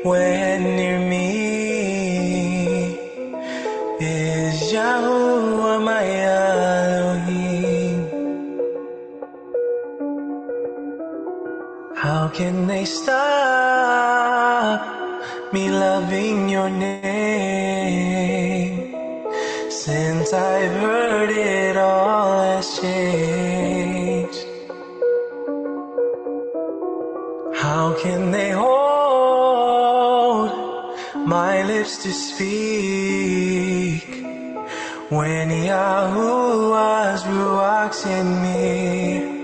when near me is Yahuah my Elohim. How can they stop me loving your name? Since I've heard it all has changed. How can they hold my lips to speak when Yahuah's Ruach's in me?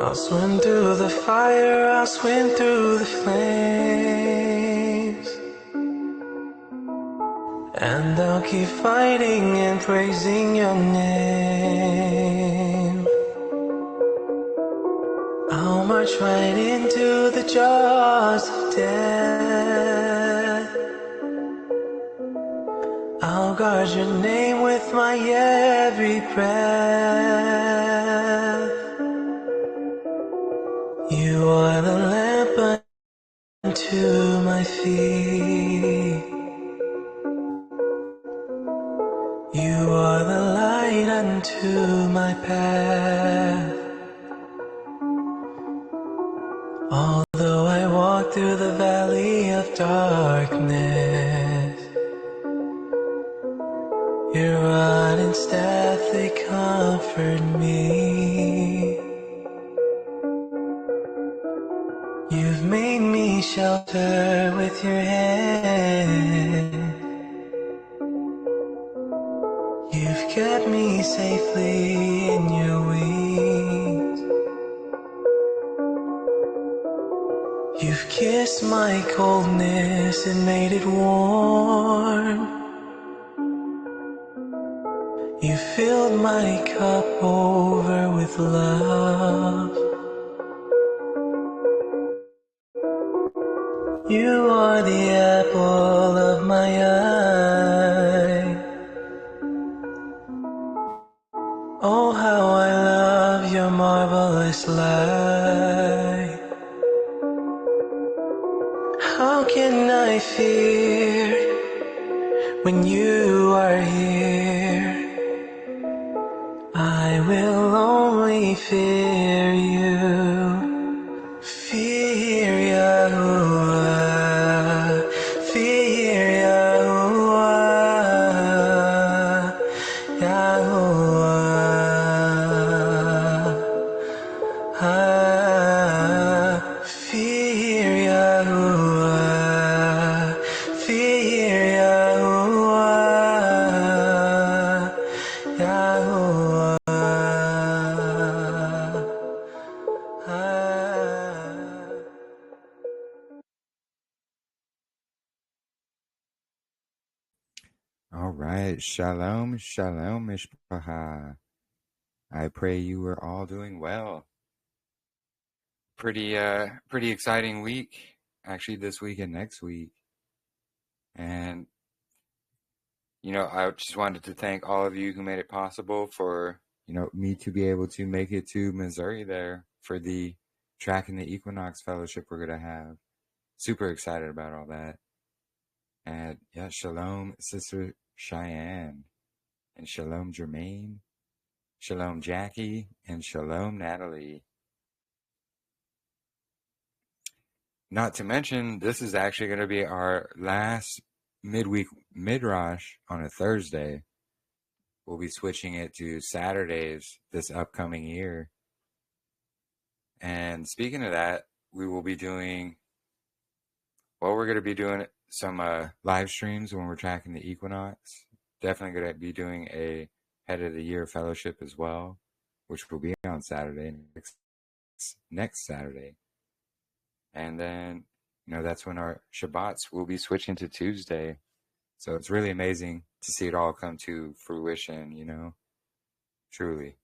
I'll swim through the fire, I'll swim through the flames, and I'll keep fighting and praising your name. I'll march right into the jaws of death. I'll guard your name with my every breath. You are the lamp unto my feet. You are the light unto my path. Although I walk through the valley of darkness, your rod and staff, they comfort me. You've made me shelter with your hand. You've kept me safely in your wings. You've kissed my coldness and made it warm. You filled my cup over with love. You are the apple of my eye. Oh, how I love your marvelous light. How can I fear when you are here? I will only fear you. Fear Yahuah, fear Yahuah, Yahuah. Fear Yahuah, fear Yahuah, Yahuah. All right, Shalom, Shalom, Mishpacha. I pray you are all doing well. Pretty exciting week, actually, this week and next week. And, I just wanted to thank all of you who made it possible for, me to be able to make it to Missouri there for the Tracking the Equinox Fellowship we're going to have. Super excited about all that. And, yeah, Shalom, Sister Cheyenne. And Shalom, Jermaine. Shalom, Jackie. And Shalom, Natalie. Not to mention, this is actually going to be our last midweek Midrash on a Thursday. We'll be switching it to Saturdays this upcoming year. And speaking of that, we're going to be doing some live streams when we're tracking the equinox. Definitely going to be doing a head of the year fellowship as well, which will be on Saturday, next Saturday. And then, that's when our Shabbats will be switching to Tuesday. So it's really amazing to see it all come to fruition, truly.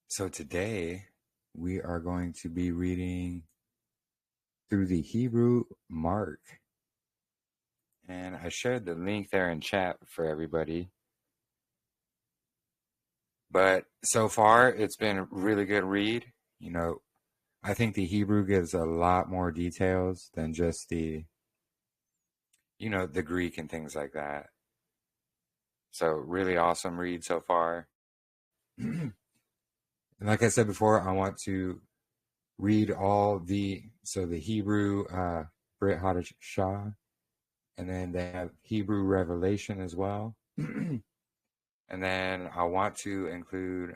So today we are going to be reading through the Hebrew Mark. And I shared the link there in chat for everybody. But so far, it's been a really good read. I think the Hebrew gives a lot more details than just the Greek and things like that. So really awesome read so far. And like I said before, I want to read all the Hebrew Brit Hadashah, and then they have Hebrew Revelation as well. And then I want to include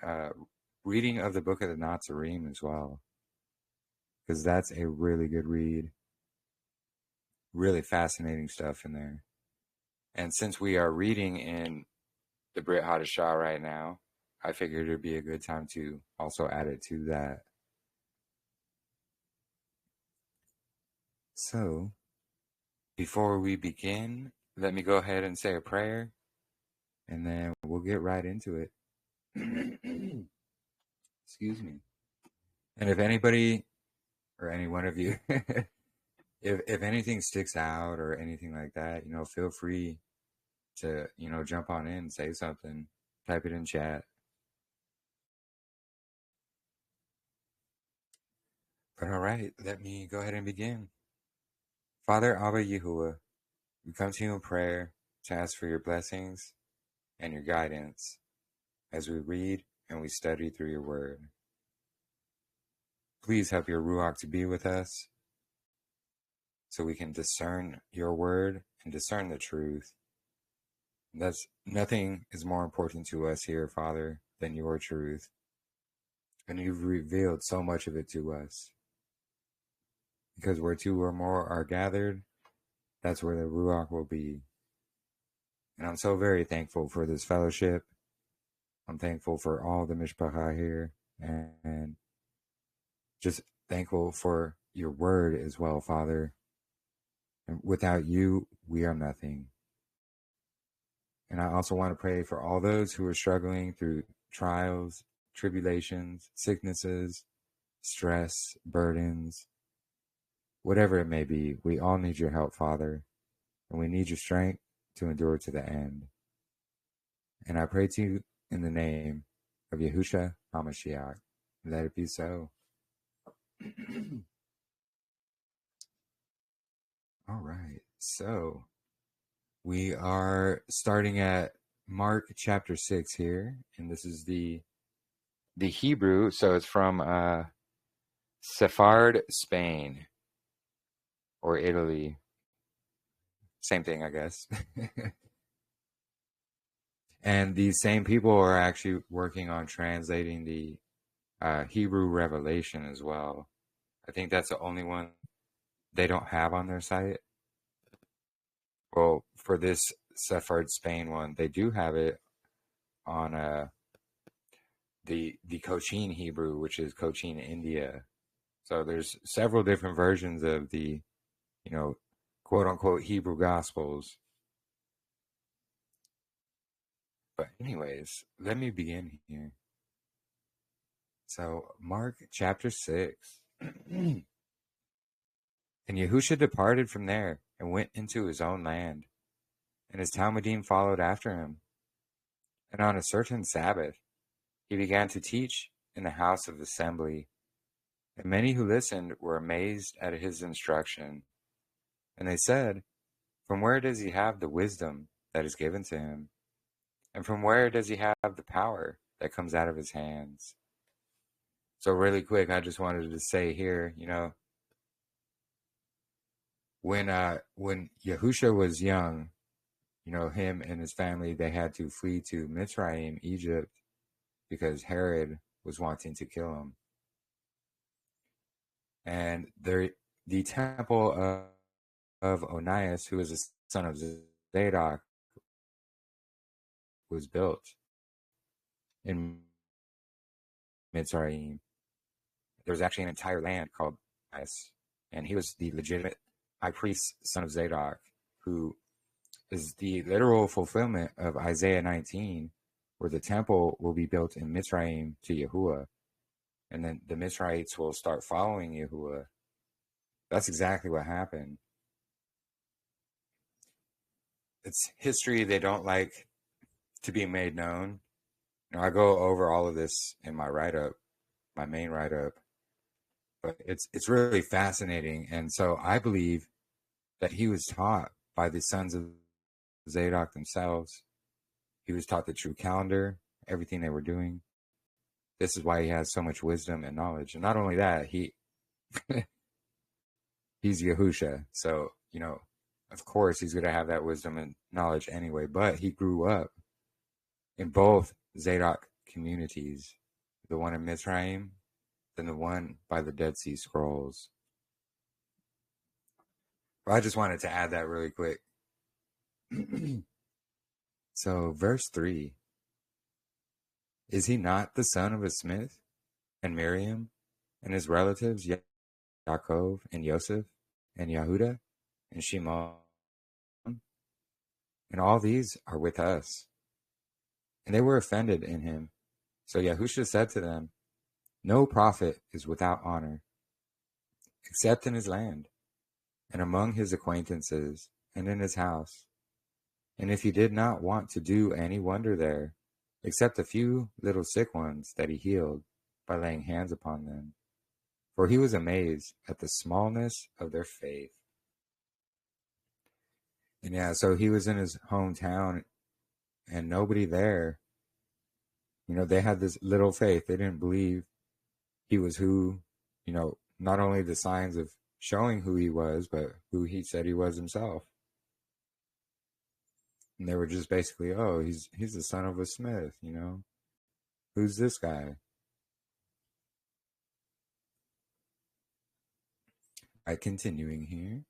reading of the Book of the Nazarene as well, because that's a really good read. Really fascinating stuff in there. And since we are reading in the Brit Hadashah right now, I figured it would be a good time to also add it to that. So, before we begin, let me go ahead and say a prayer, and then we'll get right into it. Excuse me. And if anybody, or any one of you, if anything sticks out or anything like that, feel free to, jump on in, say something, type it in chat. But all right, let me go ahead and begin. Father Abba Yahuah, we come to you in prayer to ask for your blessings and your guidance as we read and we study through your word. Please help your Ruach to be with us so we can discern your word and discern the truth. Nothing is more important to us here, Father, than your truth. And you've revealed so much of it to us. Because where two or more are gathered, that's where the Ruach will be. And I'm so very thankful for this fellowship. I'm thankful for all the mishpacha here. And just thankful for your word as well, Father. And without you, we are nothing. And I also want to pray for all those who are struggling through trials, tribulations, sicknesses, stress, burdens, whatever it may be. We all need your help, Father, and we need your strength to endure to the end. And I pray to you in the name of Yahusha HaMashiach. Let it be so. All right, so we are starting at Mark chapter 6 here, and this is the Hebrew, so it's from Sephard, Spain, or Italy. Same thing, I guess. And these same people are actually working on translating the Hebrew Revelation as well. I think that's the only one they don't have on their site. Well, for this Sephard Spain one, they do have it on the Cochin Hebrew, which is Cochin, India. So there's several different versions of the, quote unquote Hebrew Gospels. But anyways, let me begin here. So Mark chapter 6. And Yahusha departed from there and went into his own land, and his Talmudim followed after him. And on a certain Sabbath, he began to teach in the house of assembly. And many who listened were amazed at his instruction. And they said, "From where does he have the wisdom that is given to him? And from where does he have the power that comes out of his hands?" So really quick, I just wanted to say here, when Yahusha was young, him and his family, they had to flee to Mitzrayim, Egypt, because Herod was wanting to kill him. And the temple of Onias, who was the son of Zadok, was built in Mitzrayim. There was actually an entire land called Onias, and he was the legitimate high priest, son of Zadok, who is the literal fulfillment of Isaiah 19, where the temple will be built in Mitzrayim to Yahuah, and then the Mizrahites will start following Yahuah. That's exactly what happened. It's history they don't like to be made known, I go over all of this in my write-up, my main write-up, but it's really fascinating. And so I believe that he was taught by the sons of Zadok themselves. He was taught the true calendar, everything they were doing. This is why he has so much wisdom and knowledge. And not only that, he's Yahusha. So, of course he's going to have that wisdom and knowledge anyway, but he grew up in both Zadok communities, the one in Mizraim and the one by the Dead Sea Scrolls. Well, I just wanted to add that really quick. So, verse 3. Is he not the son of a smith, and Miriam, and his relatives, Yaakov, and Yosef, and Yehuda, and Shimon? And all these are with us. And they were offended in him. So Yahusha said to them, no prophet is without honor, except in his land, and among his acquaintances, and in his house. And if he did not want to do any wonder there, except a few little sick ones that he healed by laying hands upon them, for he was amazed at the smallness of their faith. And yeah, so he was in his hometown, and nobody there, they had this little faith. They didn't believe he was who, not only the signs of showing who he was, but who he said he was himself. And they were just basically, oh, he's the son of a smith, Who's this guy? Continuing here.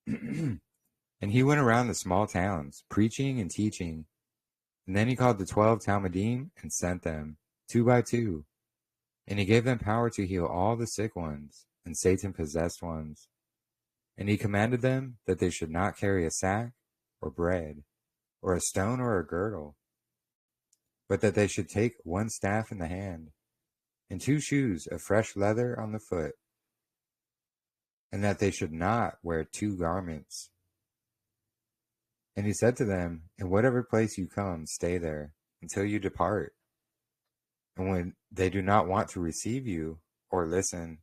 And he went around the small towns, preaching and teaching. And then he called the 12 Talmudim and sent them, 2 by 2. And he gave them power to heal all the sick ones and Satan-possessed ones. And he commanded them that they should not carry a sack or bread, or a stone or a girdle, but that they should take one staff in the hand, and 2 shoes of fresh leather on the foot, and that they should not wear 2 garments. And he said to them, in whatever place you come, stay there until you depart. And when they do not want to receive you or listen,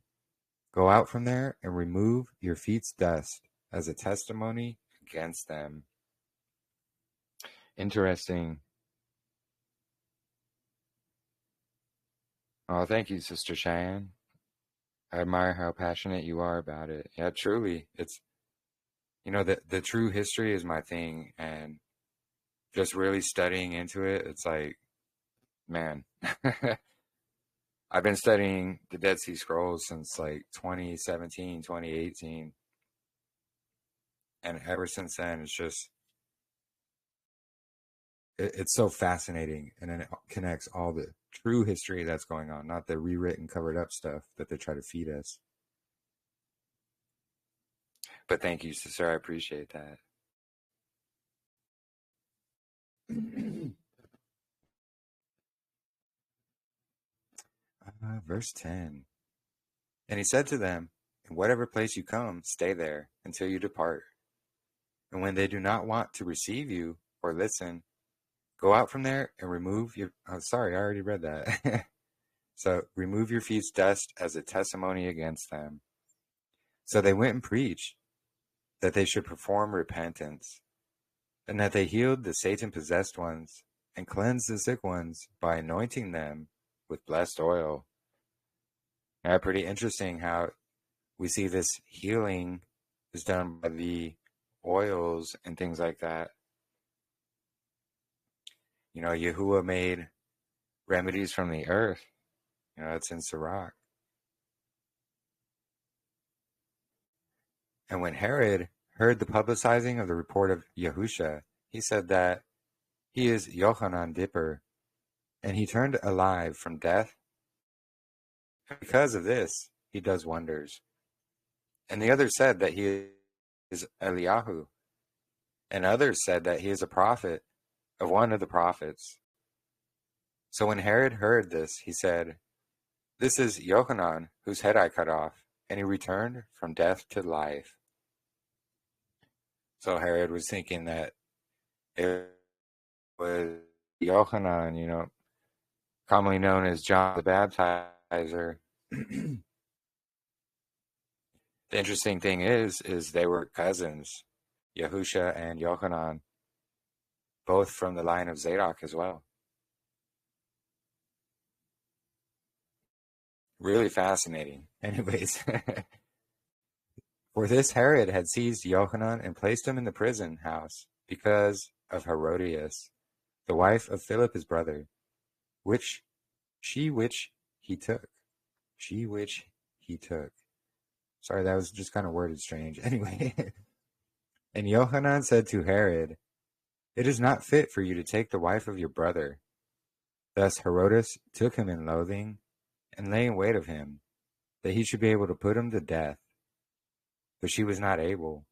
go out from there and remove your feet's dust as a testimony against them. Interesting. Oh, thank you, Sister Cheyenne. I admire how passionate you are about it. Yeah, truly. It's, the true history is my thing, and just really studying into it, it's like, man, I've been studying the Dead Sea Scrolls since like 2017, 2018. And ever since then, it's just, it's so fascinating, and then it connects all the true history that's going on, not the rewritten, covered up stuff that they try to feed us. But thank you, sister. I appreciate that. Verse 10. And he said to them, in whatever place you come, stay there until you depart. And when they do not want to receive you or listen, go out from there and remove your... Oh, sorry, I already read that. So remove your feet's dust as a testimony against them. So they went and preached that they should perform repentance, and that they healed the Satan-possessed ones and cleansed the sick ones by anointing them with blessed oil. Now, pretty interesting how we see this healing is done by the oils and things like that. Yahuah made remedies from the earth. It's in Sirach. And when Herod heard the publicizing of the report of Yahusha, he said that he is Yochanan Dipper, and he turned alive from death. And because of this, he does wonders. And the others said that he is Eliyahu, and others said that he is a prophet of one of the prophets. So when Herod heard this, he said, this is Yochanan, whose head I cut off, and he returned from death to life. So Herod was thinking that it was Yochanan, commonly known as John the Baptizer. The interesting thing is they were cousins, Yahusha and Yochanan, both from the line of Zadok as well. Really fascinating. Anyways, for this Herod had seized Yochanan and placed him in the prison house because of Herodias, the wife of Philip his brother, which he took. Sorry, that was just kind of worded strange. Anyway, and Yochanan said to Herod, "It is not fit for you to take the wife of your brother." Thus Herodias took him in loathing and lay in wait of him, that he should be able to put him to death. But she was not able,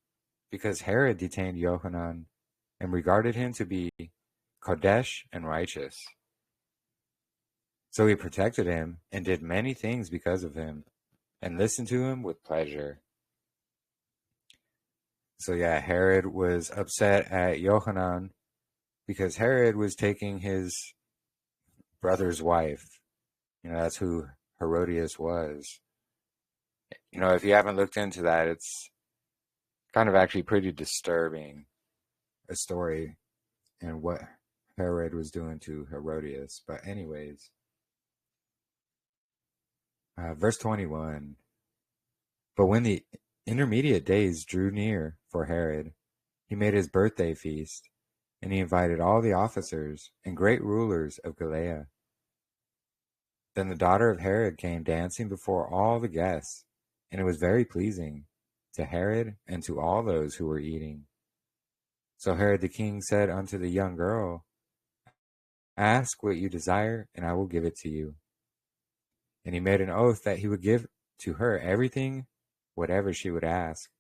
because Herod detained Yochanan and regarded him to be Kodesh and righteous. So he protected him and did many things because of him, and listened to him with pleasure. So yeah, Herod was upset at Yochanan because Herod was taking his brother's wife. That's who Herodias was. If you haven't looked into that, it's kind of actually pretty disturbing, a story and what Herod was doing to Herodias. But anyways, verse 21. But when the intermediate days drew near for Herod, he made his birthday feast, and he invited all the officers and great rulers of Galilee. Then the daughter of Herod came dancing before all the guests, and it was very pleasing to Herod and to all those who were eating. So Herod the king said unto the young girl, "Ask what you desire, and I will give it to you." And he made an oath that he would give to her everything, whatever she would ask,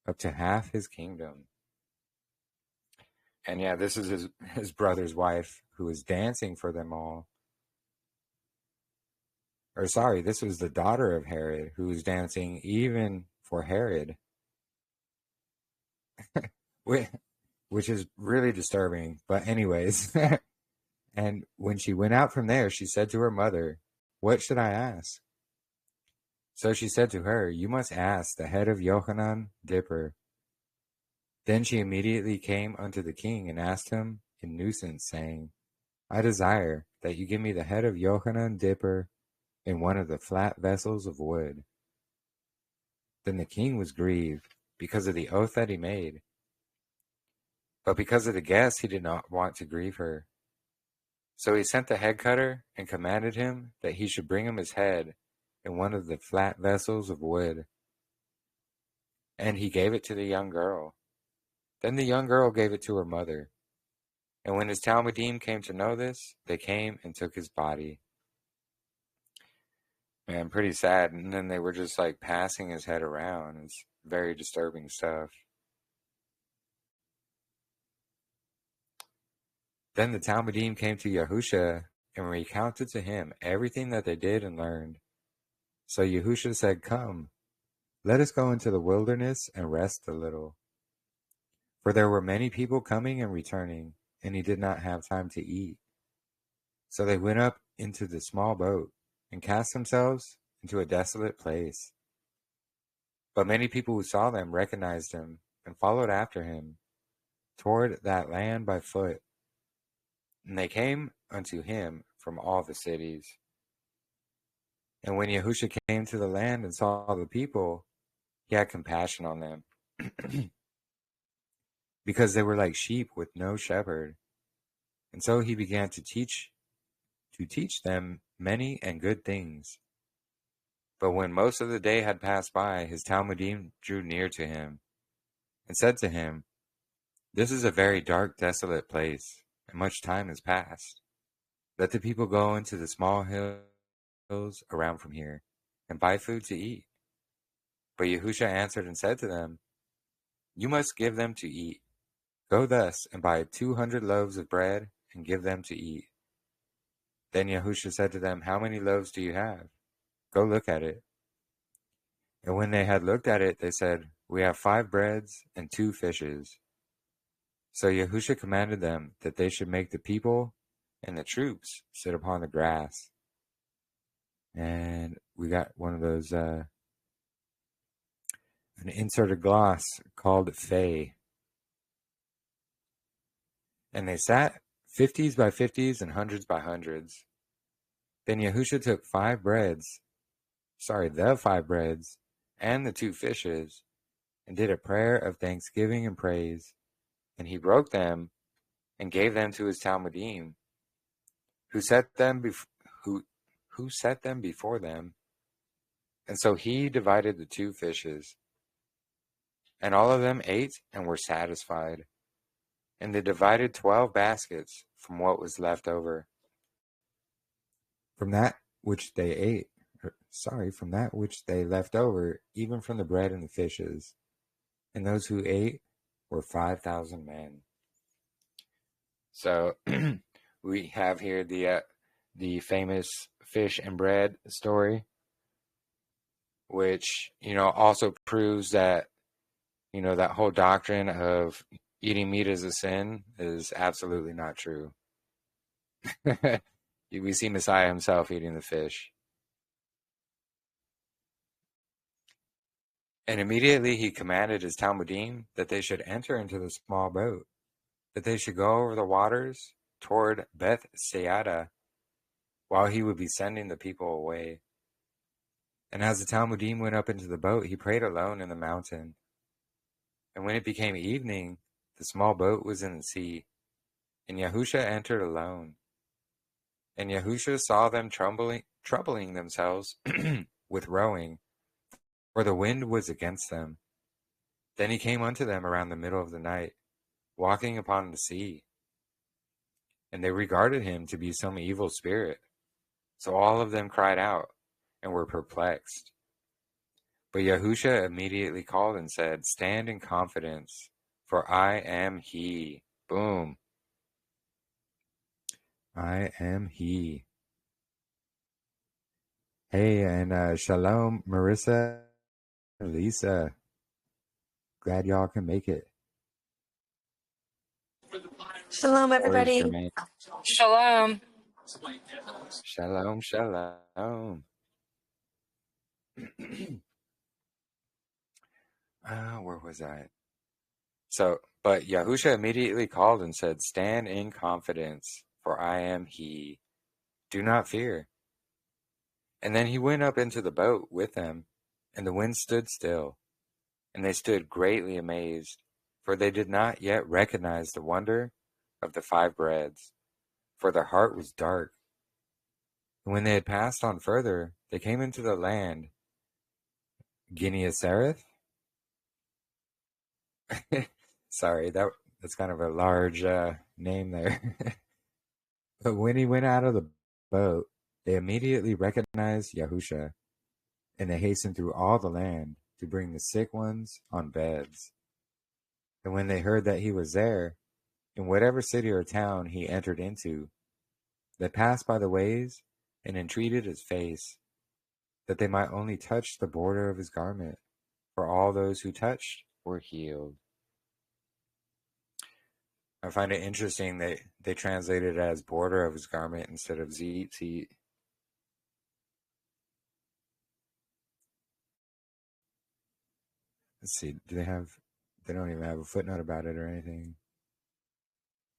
up to half his kingdom. And yeah, this is his brother's wife who was dancing for them all. Or sorry, this was the daughter of Herod who was dancing even for Herod. Which is really disturbing. But anyways, and when she went out from there, she said to her mother, "What should I ask?" So she said to her, "You must ask the head of Yochanan Dipper." Then she immediately came unto the king and asked him in nuisance, saying, "I desire that you give me the head of Yochanan Dipper in one of the flat vessels of wood." Then the king was grieved because of the oath that he made. But because of the guests, he did not want to grieve her. So he sent the head cutter and commanded him that he should bring him his head in one of the flat vessels of wood. And he gave it to the young girl. Then the young girl gave it to her mother. And when his Talmudim came to know this, they came and took his body. Man, pretty sad. And then they were just like passing his head around. It's very disturbing stuff. Then the Talmudim came to Yahusha and recounted to him everything that they did and learned. So Yahusha said, "Come, let us go into the wilderness and rest a little." For there were many people coming and returning, and he did not have time to eat. So they went up into the small boat and cast themselves into a desolate place. But many people who saw them recognized him and followed after him toward that land by foot. And they came unto him from all the cities. And when Yahusha came to the land and saw the people, he had compassion on them, because they were like sheep with no shepherd. And so he began to teach them many and good things. But when most of the day had passed by, his Talmudim drew near to him and said to him, "This is a very dark, desolate place, and much time has passed. Let the people go into the small hills around from here and buy food to eat." But Yahusha answered and said to them, "You must give them to eat. Go thus and buy 200 loaves of bread and give them to eat." Then Yahusha said to them, "How many loaves do you have? Go look at it." And when they had looked at it, they said, "We have 5 breads and 2 fishes. So Yahusha commanded them that they should make the people and the troops sit upon the grass. And we got one of those, an inserted gloss called Faye. And they sat 50s by 50s and hundreds by hundreds. Then Yahusha took the 5 breads, and the 2 fishes, and did a prayer of thanksgiving and praise. And he broke them and gave them to his Talmudim, who set them before them. And so he divided the 2 fishes. And all of them ate and were satisfied. And they divided 12 baskets from what was left over. From that which they left over, even from the bread and the fishes. And those who ate were 5,000 men. So we have here the famous fish and bread story, which, also proves that, that whole doctrine of eating meat is a sin is absolutely not true. We see Messiah himself eating the fish. And immediately he commanded his Talmudim that they should enter into the small boat, that they should go over the waters toward Beth Sayada, while he would be sending the people away. And as the Talmudim went up into the boat, he prayed alone in the mountain. And when it became evening, the small boat was in the sea, and Yahusha entered alone. And Yahusha saw them troubling themselves with rowing, for the wind was against them. Then he came unto them around the middle of the night, walking upon the sea. And they regarded him to be some evil spirit. So all of them cried out and were perplexed. But Yahusha immediately called and said, "Stand in confidence, for I am he." Boom. I am he. Hey, and Shalom, Marissa, Lisa. Glad y'all can make it. Shalom, everybody. Shalom. Shalom, shalom. Where was I? But Yahusha immediately called and said, "Stand in confidence, for I am he. Do not fear." And then he went up into the boat with them, and the wind stood still. And they stood greatly amazed, for they did not yet recognize the wonder of the 5 breads, for their heart was dark. And when they had passed on further, they came into the land Gennesareth. Sorry, that's kind of a large name there. But when he went out of the boat, they immediately recognized Yahusha, and they hastened through all the land to bring the sick ones on beds. And when they heard that he was there, in whatever city or town he entered into, they passed by the ways and entreated his face, that they might only touch the border of his garment, for all those who touched were healed. I find it interesting they translated it as border of his garment instead of tzitzit. Let's see, they don't even have a footnote about it or anything.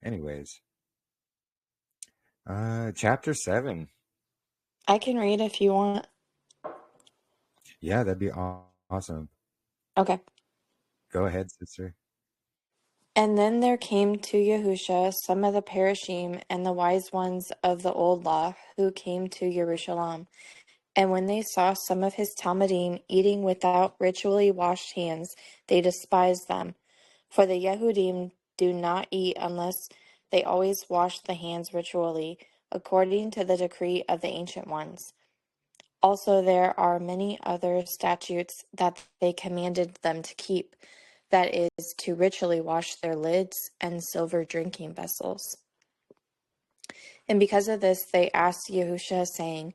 Anyways. Chapter 7. I can read if you want. Yeah, that'd be awesome. Okay. Go ahead, sister. And then there came to Yahusha some of the Parashim and the wise ones of the old law who came to Jerusalem. And when they saw some of his Talmudim eating without ritually washed hands, they despised them. For the Yehudim do not eat unless they always wash the hands ritually, according to the decree of the ancient ones. Also, there are many other statutes that they commanded them to keep, that is, to ritually wash their lids and silver drinking vessels. And because of this, they asked Yahusha, saying,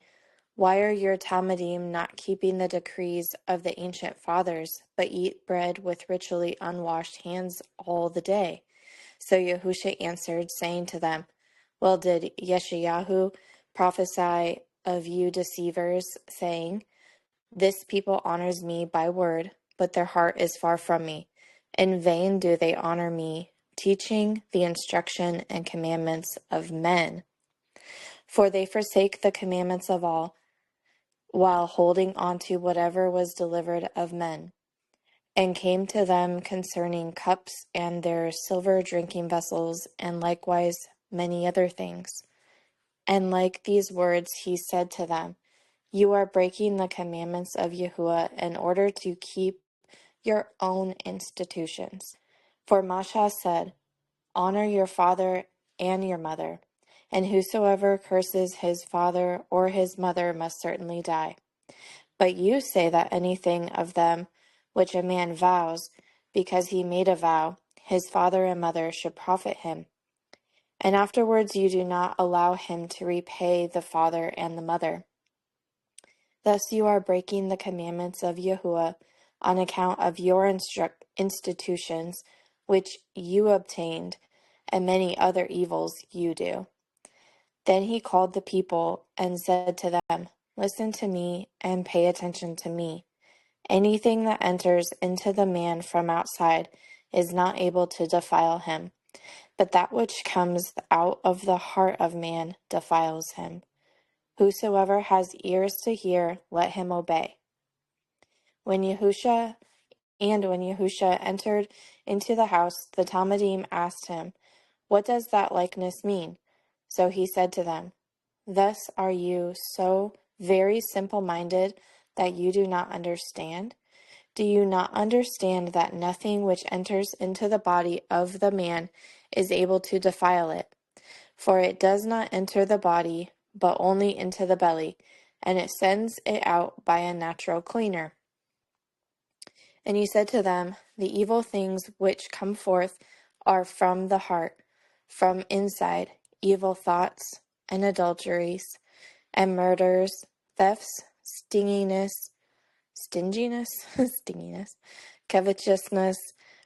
"Why are your Talmudim not keeping the decrees of the ancient fathers, but eat bread with ritually unwashed hands all the day?" So Yahusha answered, saying to them, Well, did Yeshayahu prophesy of you deceivers, saying, This people honors me by word, but their heart is far from me. In vain do they honor me, teaching the instruction and commandments of men. For they forsake the commandments of all, while holding on to whatever was delivered of men, and came to them concerning cups and their silver drinking vessels, and likewise many other things. And like these words he said to them, You are breaking the commandments of Yahuah in order to keep your own institutions. For Masha said, Honor your father and your mother, and whosoever curses his father or his mother must certainly die. But you say that anything of them which a man vows, because he made a vow, his father and mother should profit him. And afterwards you do not allow him to repay the father and the mother. Thus you are breaking the commandments of Yahuah on account of your institutions, which you obtained, and many other evils you do. Then he called the people and said to them, Listen to me and pay attention to me. Anything that enters into the man from outside is not able to defile him, but that which comes out of the heart of man defiles him. Whosoever has ears to hear, let him obey. When Yahusha entered into the house, the Talmudim asked him, What does that likeness mean? So he said to them, Thus are you so very simple-minded that you do not understand? Do you not understand that nothing which enters into the body of the man is able to defile it? For it does not enter the body, but only into the belly, and it sends it out by a natural cleaner. And he said to them, The evil things which come forth are from the heart, from inside, evil thoughts, and adulteries, and murders, thefts, stinginess, stinginess, covetousness,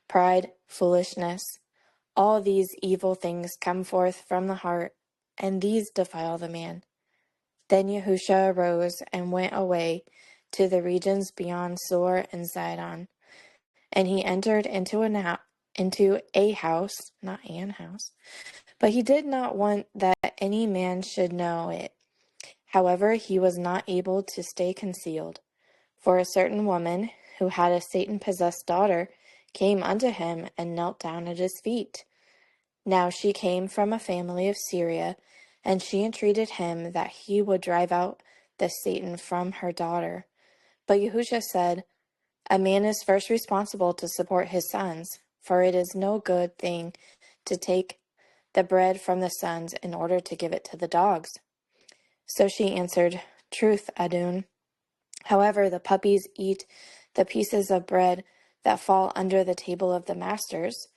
pride, foolishness. All these evil things come forth from the heart, and these defile the man. Then Yahusha arose and went away to the regions beyond Sur and Zidon. And he entered into a house, not an house, but he did not want that any man should know it. However, he was not able to stay concealed. For a certain woman, who had a Satan-possessed daughter, came unto him and knelt down at his feet. Now she came from a family of Syria, and she entreated him that he would drive out the Satan from her daughter. But Yahusha said, A man is first responsible to support his sons, for it is no good thing to take the bread from the sons in order to give it to the dogs. So she answered, Truth, Adon. However, the puppies eat the pieces of bread that fall under the table of the masters.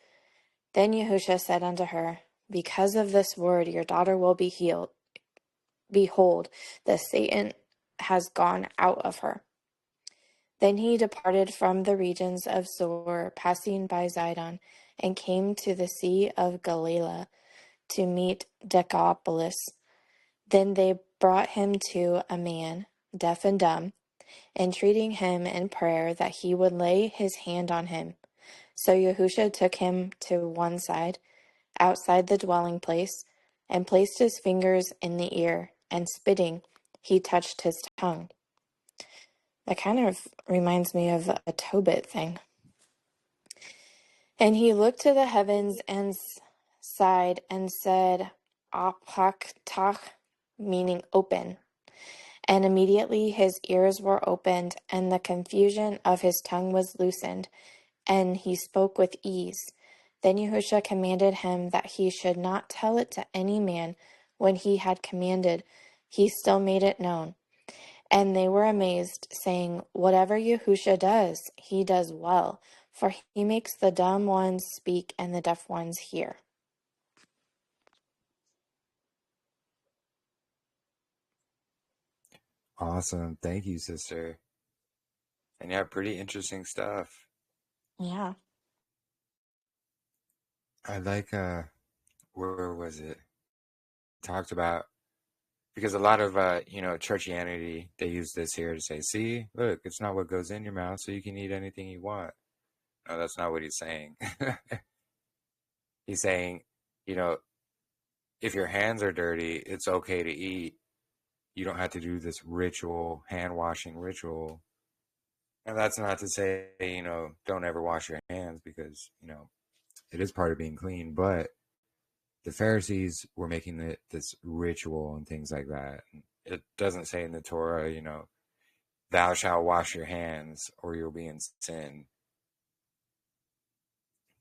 Then Yahusha said unto her, Because of this word your daughter will be healed. Behold, the Satan has gone out of her. Then he departed from the regions of Zoar, passing by Zidon, and came to the Sea of Galilee to meet Decapolis. Then they brought him to a man, deaf and dumb, entreating him in prayer that he would lay his hand on him. So Yahusha took him to one side, outside the dwelling place, and placed his fingers in the ear, and spitting, he touched his tongue. That kind of reminds me of a Tobit thing. And he looked to the heavens and sighed and said, Apaktach, meaning open. And immediately his ears were opened, and the confusion of his tongue was loosened, and he spoke with ease. Then Yahusha commanded him that he should not tell it to any man. When he had commanded, he still made it known. And they were amazed, saying, Whatever Yahusha does, he does well, for he makes the dumb ones speak and the deaf ones hear. Awesome. Thank you, sister. And yeah, pretty interesting stuff. Yeah. I like, where was it? talked about, because a lot of, churchianity, they use this here to say, see, look, it's not what goes in your mouth, so you can eat anything you want. No, that's not what he's saying. He's saying, if your hands are dirty, it's okay to eat. You don't have to do this ritual, hand-washing ritual. And that's not to say, don't ever wash your hands, because, it is part of being clean. But the Pharisees were making this ritual and things like that. It doesn't say in the Torah, thou shalt wash your hands or you'll be in sin.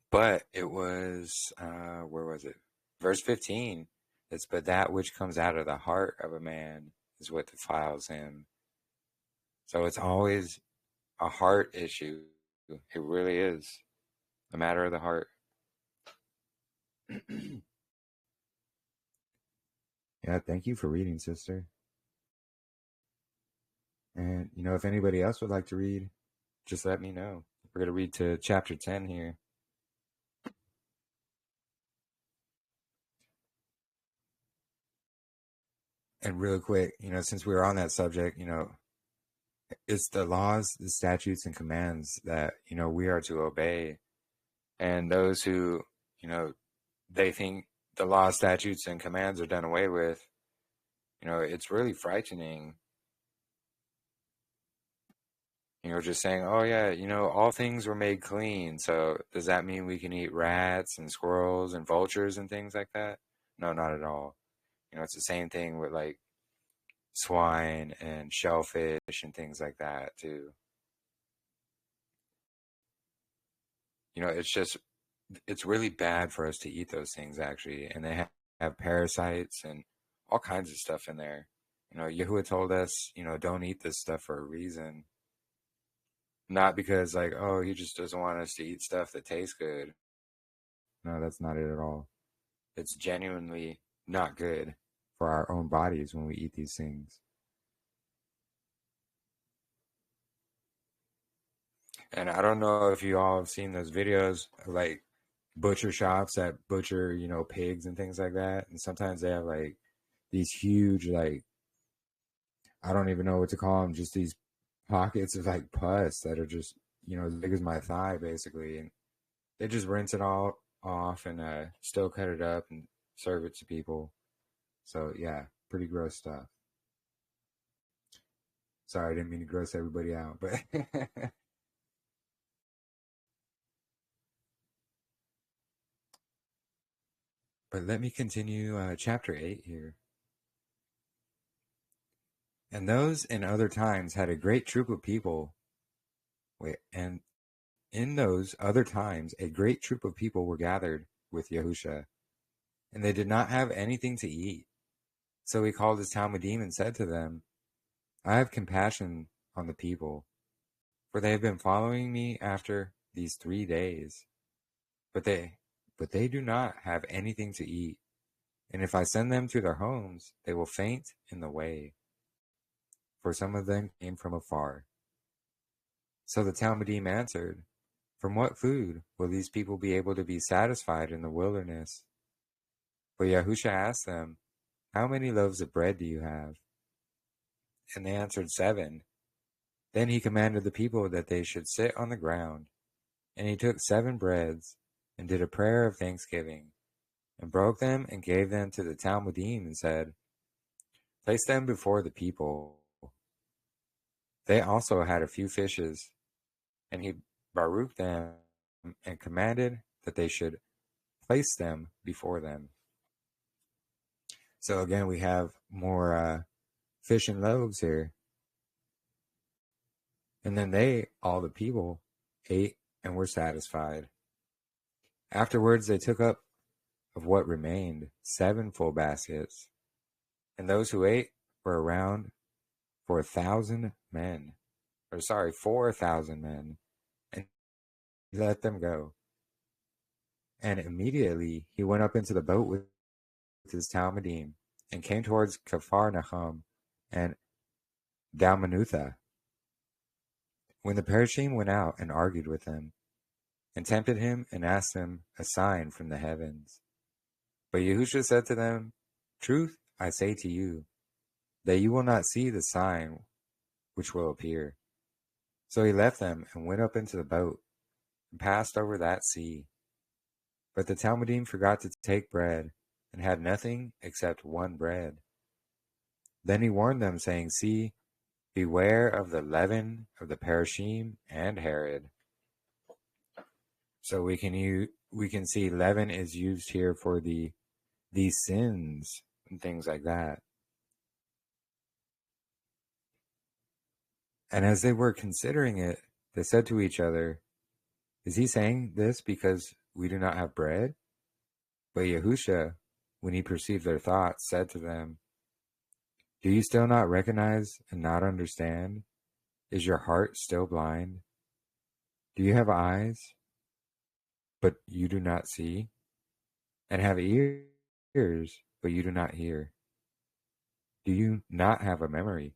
But it was, where was it? Verse 15. It's, but that which comes out of the heart of a man is what defiles him. So it's always a heart issue. It really is a matter of the heart. Yeah, thank you for reading, sister. And, if anybody else would like to read, just let me know. We're going to read to chapter 10 here. And real quick, since we were on that subject, it's the laws, the statutes, and commands that, we are to obey. And those who, they think the laws, statutes, and commands are done away with, it's really frightening. Just saying, oh yeah, all things were made clean. So does that mean we can eat rats and squirrels and vultures and things like that? No, not at all. It's the same thing with like swine and shellfish and things like that too. It's really bad for us to eat those things actually. And they have parasites and all kinds of stuff in there. Yahuah told us, don't eat this stuff for a reason. Not because like, oh, he just doesn't want us to eat stuff that tastes good. No, that's not it at all. It's genuinely not good for our own bodies when we eat these things. And I don't know if you all have seen those videos of like butcher shops that butcher, pigs and things like that. And sometimes they have like these huge, like, I don't even know what to call them, just these pockets of like pus that are just, as big as my thigh basically. And they just rinse it all off and still cut it up and serve it to people. So yeah, pretty gross stuff. Sorry, I didn't mean to gross everybody out, but but let me continue chapter 8 here. And those in other times had a great troop of people. And in those other times, a great troop of people were gathered with Yahusha, and they did not have anything to eat. So he called his Talmudim and said to them, I have compassion on the people, for they have been following me after these 3 days. But they do not have anything to eat. And if I send them to their homes, they will faint in the way. For some of them came from afar. So the Talmudim answered, from what food will these people be able to be satisfied in the wilderness? But Yahusha asked them, how many loaves of bread do you have? And they answered, 7. Then he commanded the people that they should sit on the ground. And he took 7 breads, and did a prayer of thanksgiving, and broke them and gave them to the Talmudim, and said, place them before the people. They also had a few fishes, and he baruched them and commanded that they should place them before them. So again, we have more fish and loaves here. And then all the people, ate and were satisfied. Afterwards, they took up of what remained 7 full baskets. And those who ate were around 4,000 men. 4,000 men. And he let them go. And immediately he went up into the boat with his Talmudim, and came towards Capharnaum and Dalmanutha. When the Parashim went out and argued with him, and tempted him, and asked him a sign from the heavens. But Yahusha said to them, Truth, I say to you, that you will not see the sign which will appear. So he left them and went up into the boat and passed over that sea. But the Talmudim forgot to take bread and had nothing except one bread. Then he warned them, saying, See, beware of the leaven of the Parashim and Herod. So we can see leaven is used here for these sins and things like that. And as they were considering it, they said to each other, Is he saying this because we do not have bread? But Yahusha, when he perceived their thoughts, said to them, Do you still not recognize and not understand? Is your heart still blind? Do you have eyes, but you do not see? And have ears, but you do not hear? Do you not have a memory?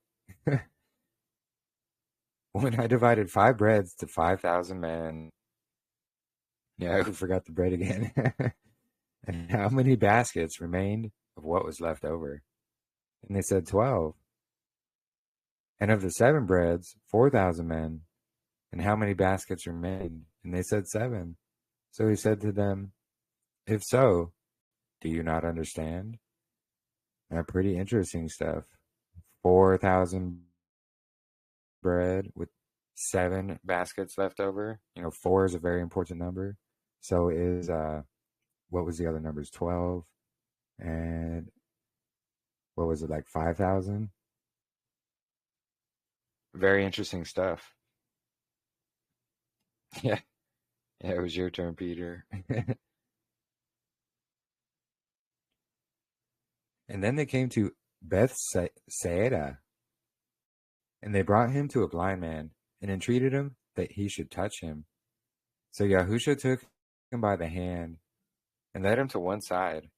When I divided 5 breads to 5,000 men, yeah, I forgot the bread again. And how many baskets remained of what was left over? And they said 12. And of the 7 breads, 4,000 men. And how many baskets remained? And they said 7. So he said to them, If so, do you not understand? Pretty interesting stuff. 4,000 bread with 7 baskets left over. 4 is a very important number. So is, what was the other numbers? 12. And what was it, like 5,000? Very interesting stuff. Yeah. Yeah, it was your turn, Peter. And then they came to Bethsaida, and they brought him to a blind man, and entreated him that he should touch him. So Yahusha took him by the hand, and led him to one side,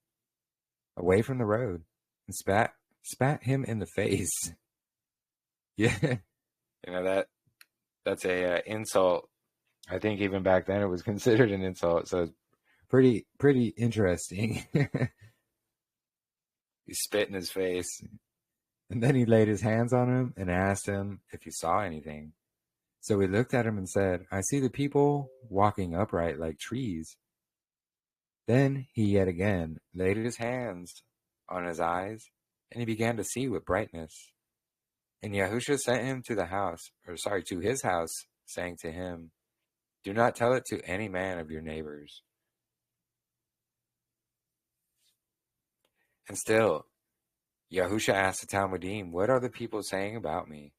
away from the road, and spat him in the face. Yeah, that's a insult. I think even back then it was considered an insult. So it's pretty interesting. He spit in his face. And then he laid his hands on him and asked him if he saw anything. So he looked at him and said, I see the people walking upright like trees. Then he yet again laid his hands on his eyes, and he began to see with brightness. And Yahusha sent him to his house, saying to him, Do not tell it to any man of your neighbors. And still, Yahusha asked the Talmudim, What are the people saying about me?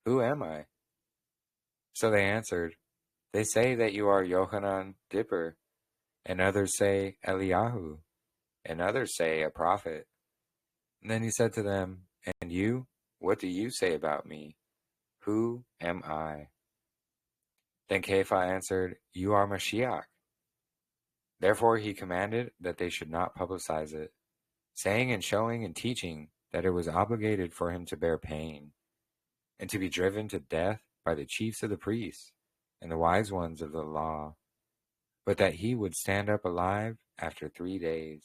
Who am I? So they answered, They say that you are Yohanan Dipper, and others say Eliyahu, and others say a prophet. And then he said to them, And you, what do you say about me? Who am I? Then Kepha answered, You are Mashiach. Therefore he commanded that they should not publicize it, saying and showing and teaching that it was obligated for him to bear pain, and to be driven to death by the chiefs of the priests and the wise ones of the law, but that he would stand up alive after 3 days.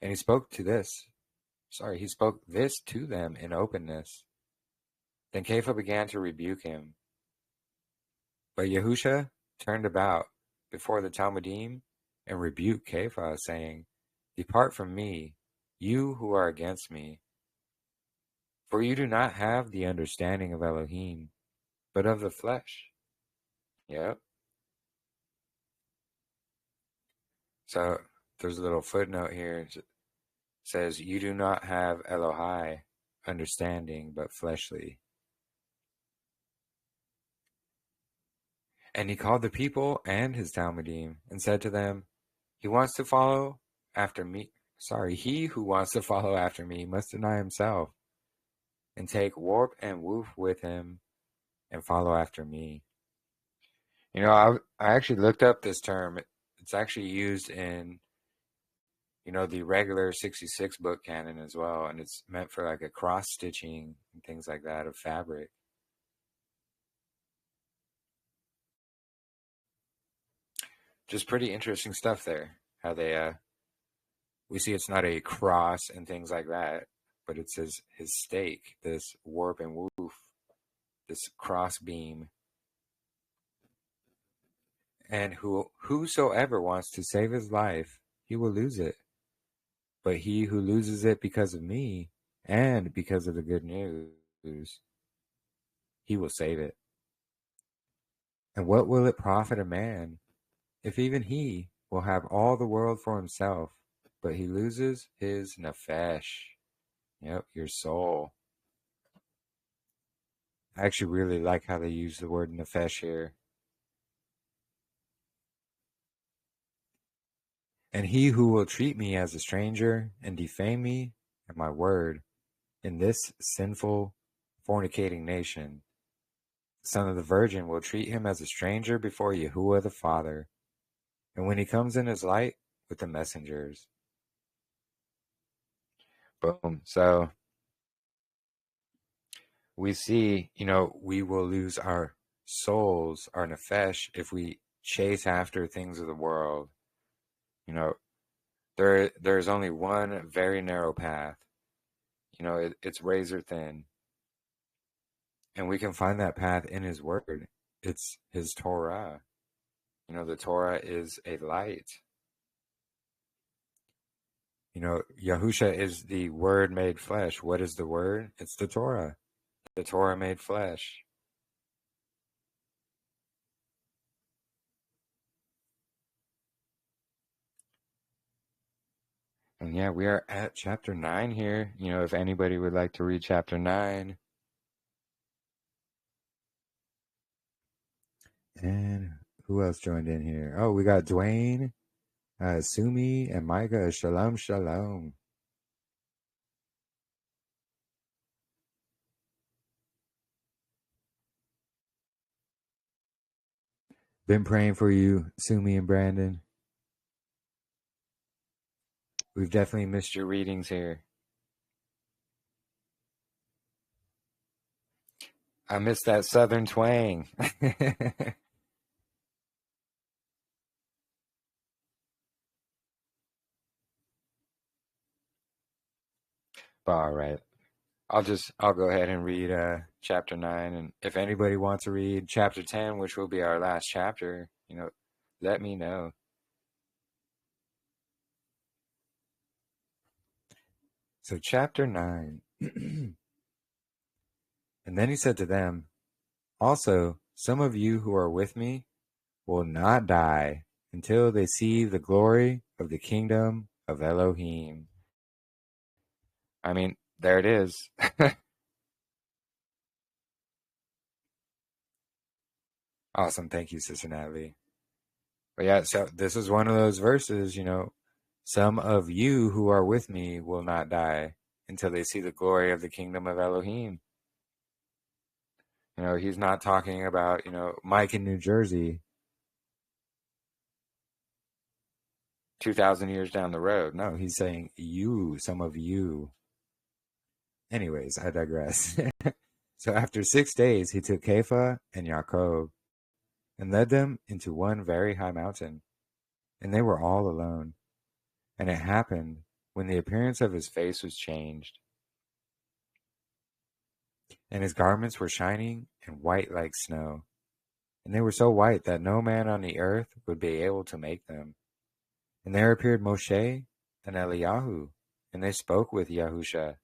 And he spoke this to them in openness. Then Kepha began to rebuke him. But Yahusha turned about before the Talmudim and rebuked Kepha, saying, Depart from me, you who are against me. For you do not have the understanding of Elohim, but of the flesh. Yep. So there's a little footnote here. It says, You do not have Elohai, understanding, but fleshly. And he called the people and his Talmudim and said to them, He who wants to follow after me must deny himself and take warp and woof with him and follow after me. I actually looked up this term. It's actually used in, the regular 66 book canon as well. And it's meant for like a cross stitching and things like that of fabric. Just pretty interesting stuff there. How they we see it's not a cross and things like that, but it's his stake, this warp and woof, this cross beam. And whosoever wants to save his life, he will lose it. But he who loses it because of me and because of the good news, he will save it. And what will it profit a man if even he will have all the world for himself, but he loses his nefesh? Yep, your soul. I actually really like how they use the word nefesh here. And he who will treat me as a stranger and defame me and my word in this sinful, fornicating nation, the son of the virgin will treat him as a stranger before Yahuah the Father, and when he comes in his light with the messengers. Boom. So we see, we will lose our souls, our nefesh, if we chase after things of the world. There's only one very narrow path. It's razor thin. And we can find that path in his word. It's his Torah. The Torah is a light. Yahusha is the word made flesh. What is the word? It's the Torah. The Torah made flesh. And yeah, we are at chapter 9 here. If anybody would like to read chapter 9. And who else joined in here? Oh, we got Dwayne, Sumi, and Micah. Shalom, shalom. Been praying for you, Sumi and Brandon. We've definitely missed your readings here. I missed that southern twang. But all right. I'll go ahead and read chapter 9, and if anybody wants to read chapter 10, which will be our last chapter, let me know. So chapter 9. And then he said to them, also, some of you who are with me will not die until they see the glory of the kingdom of Elohim. I mean, there it is. Awesome. Thank you, Sister Natalie. But yeah, so this is one of those verses, some of you who are with me will not die until they see the glory of the kingdom of Elohim. He's not talking about, Mike in New Jersey 2,000 years down the road. No, he's saying you, some of you. Anyways, I digress. So after 6 days, he took Kepha and Yaakov and led them into one very high mountain, and they were all alone. And it happened when the appearance of his face was changed, and his garments were shining and white like snow, and they were so white that no man on the earth would be able to make them. And there appeared Moshe and Eliyahu, and they spoke with Yahusha.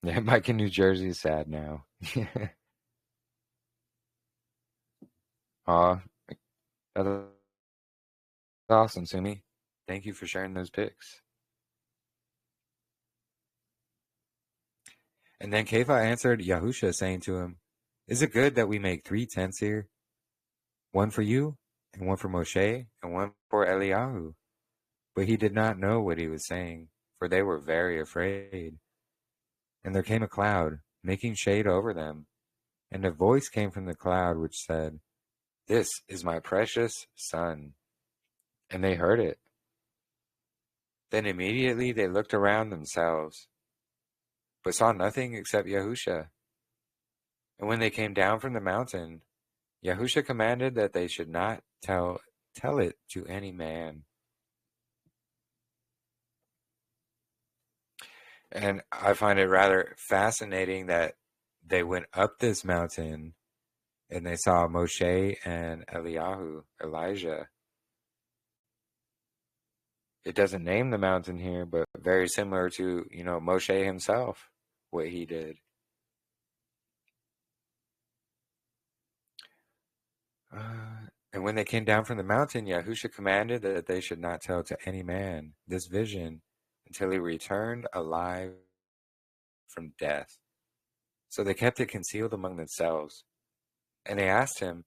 Yeah, Mike in New Jersey is sad now. Aw, that's awesome, Sumi. Thank you for sharing those pics. And then Kepha answered Yahusha, saying to him, is it good that we make 3 tents here? One for you, and one for Moshe, and one for Eliyahu. But he did not know what he was saying, for they were very afraid. And there came a cloud, making shade over them. And a voice came from the cloud which said, this is my precious son. And they heard it. Then immediately they looked around themselves, but saw nothing except Yahusha. And when they came down from the mountain, Yahusha commanded that they should not tell tell it to any man. And I find it rather fascinating that they went up this mountain and they saw Moshe and Elijah. It doesn't name the mountain here, but very similar to, Moshe himself, what he did. And when they came down from the mountain, Yahusha commanded that they should not tell to any man this vision until he returned alive from death. So they kept it concealed among themselves. And they asked him,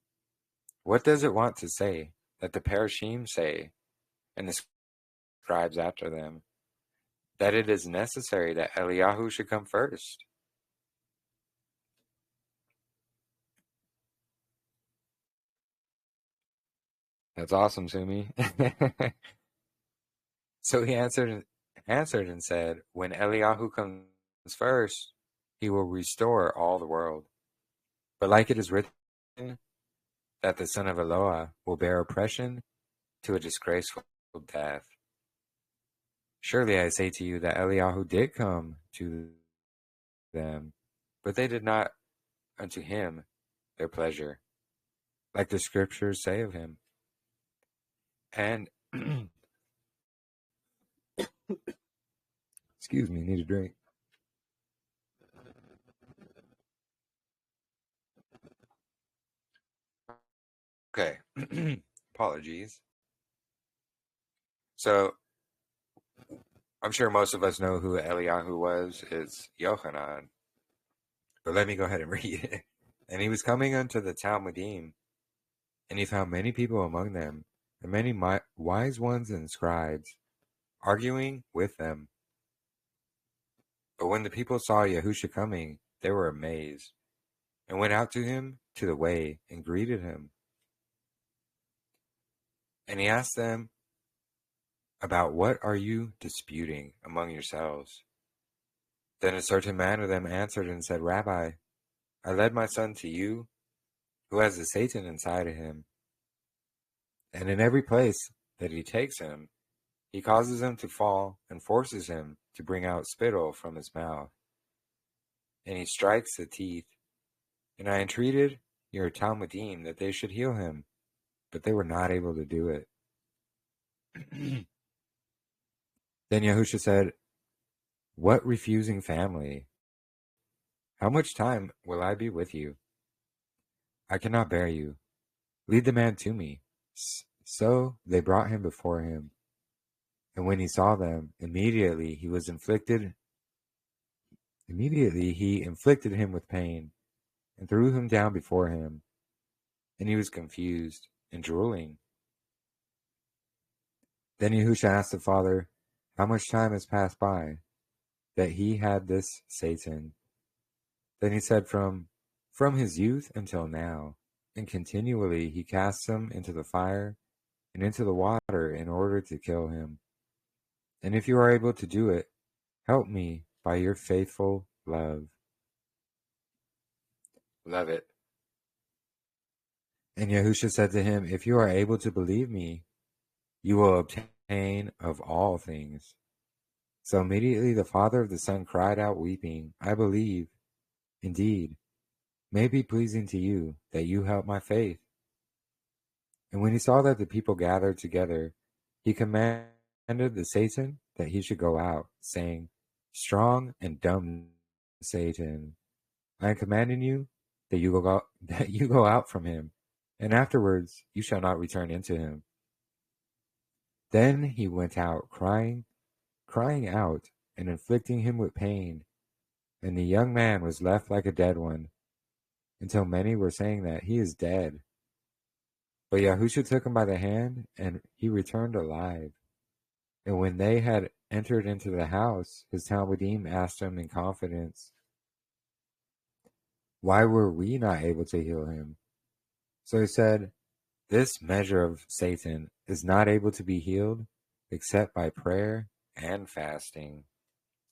"What does it want to say that the Parashim say, and the scribes after them, that it is necessary that Eliyahu should come first?" That's awesome, Sumi. So he answered and said, "When Eliyahu comes first, he will restore all the world. But like it is written, that the son of Eloah will bear oppression to a disgraceful death. Surely I say to you that Eliyahu did come to them, but they did not unto him their pleasure, like the scriptures say of him." And excuse me, need a drink. Okay. Apologies. So I'm sure most of us know who Eliyahu was. It's Yochanan. But let me go ahead and read it. "And he was coming unto the Talmudim, and he found many people among them, and many wise ones and scribes, arguing with them. But when the people saw Yahusha coming, they were amazed, and went out to him to the way, and greeted him. And he asked them, About what are you disputing among yourselves? Then a certain man of them answered and said, Rabbi, I led my son to you, who has a Satan inside of him. And in every place that he takes him, he causes him to fall and forces him to bring out spittle from his mouth. And he strikes the teeth. And I entreated your Talmudim that they should heal him, but they were not able to do it." Then Yahusha said, "What refusing family? How much time will I be with you? I cannot bear you. Lead the man to me." So they brought him before him. And when he saw them, immediately he inflicted him with pain, and threw him down before him. And he was confused and drooling. Then Yahusha asked the father, "How much time has passed by that he had this Satan?" Then he said, From his youth until now, and continually he casts him into the fire and into the water in order to kill him. And if you are able to do it, help me by your faithful love." Love it. And Yahusha said to him, "If you are able to believe me, you will obtain of all things." So immediately the father of the son cried out weeping, "I believe. Indeed, may it be pleasing to you that you help my faith." And when he saw that the people gathered together, he commanded the Satan that he should go out, saying, "Strong and dumb Satan, I am commanding you that you go out from him, and afterwards you shall not return into him." Then he went out crying out and inflicting him with pain, and the young man was left like a dead one, until many were saying that he is dead. But Yahusha took him by the hand, and he returned alive. And when they had entered into the house, his Talmudim asked him in confidence, "Why were we not able to heal him?" So he said, "This measure of Satan is not able to be healed except by prayer and fasting."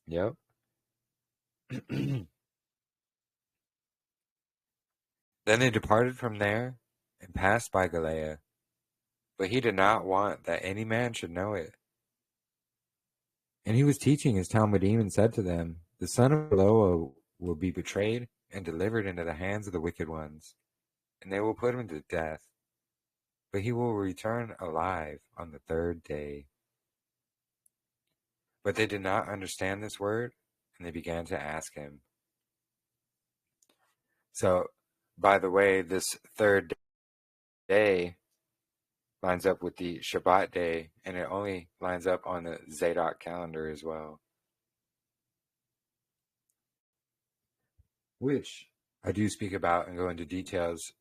Yep. Then they departed from there and passed by Galilea. but he did not want that any man should know it. And he was teaching his Talmudim and said to them, the son of Eloah will be betrayed and delivered into the hands of the wicked ones, and they will put him to death. But he will return alive on the third day. But they did not understand this word, and they began to ask him. So, by the way, this third day lines up with the Shabbat day, and it only lines up on the Zadok calendar as well. Which I do speak about and go into details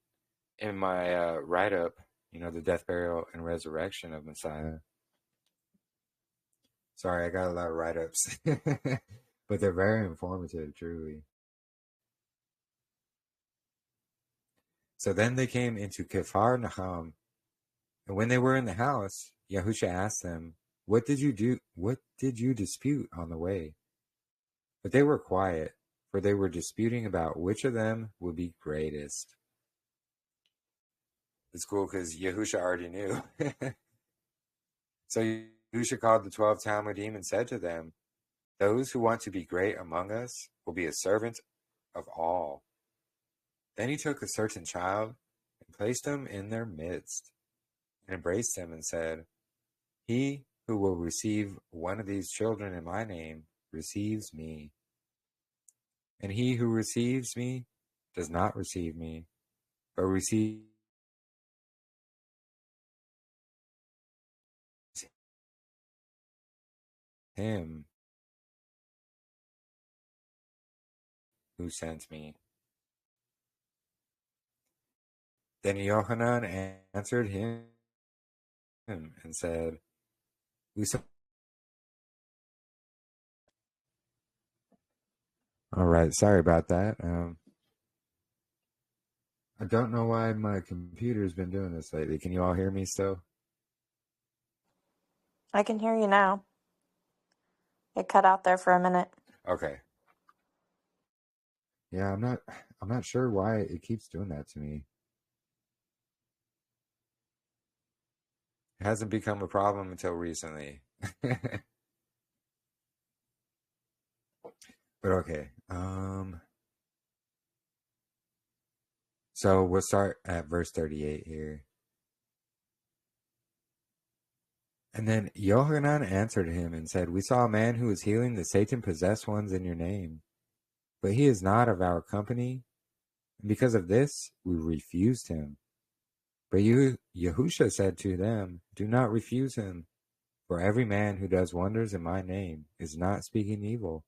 in my write-up, the death, burial, and resurrection of Messiah. Sorry, I got a lot of write-ups, but they're very informative, truly. So then they came into Kefar Nahum, and when they were in the house, Yahusha asked them, what did you do? What did you dispute on the way? But they were quiet, for they were disputing about which of them would be greatest. It's cool because Yahusha already knew. So Yahusha called the 12 Talmudim and said to them, those who want to be great among us will be a servant of all. Then he took a certain child and placed him in their midst, and embraced him and said, he who will receive one of these children in my name receives me. And he who receives me does not receive me, but receives him who sent me. Then Yohanan answered him and said, we saw. All right, sorry about that. I don't know why my computer's been doing this lately. Can you all hear me still? I can hear you now. It cut out there for a minute. Okay. Yeah, I'm not sure why it keeps doing that to me. It hasn't become a problem until recently. But okay. So we'll start at verse 38 here. And then Yohanan answered him and said, we saw a man who was healing the Satan-possessed ones in your name, but he is not of our company, and because of this we refused him. But Yahusha said to them, do not refuse him, for every man who does wonders in my name is not speaking evil.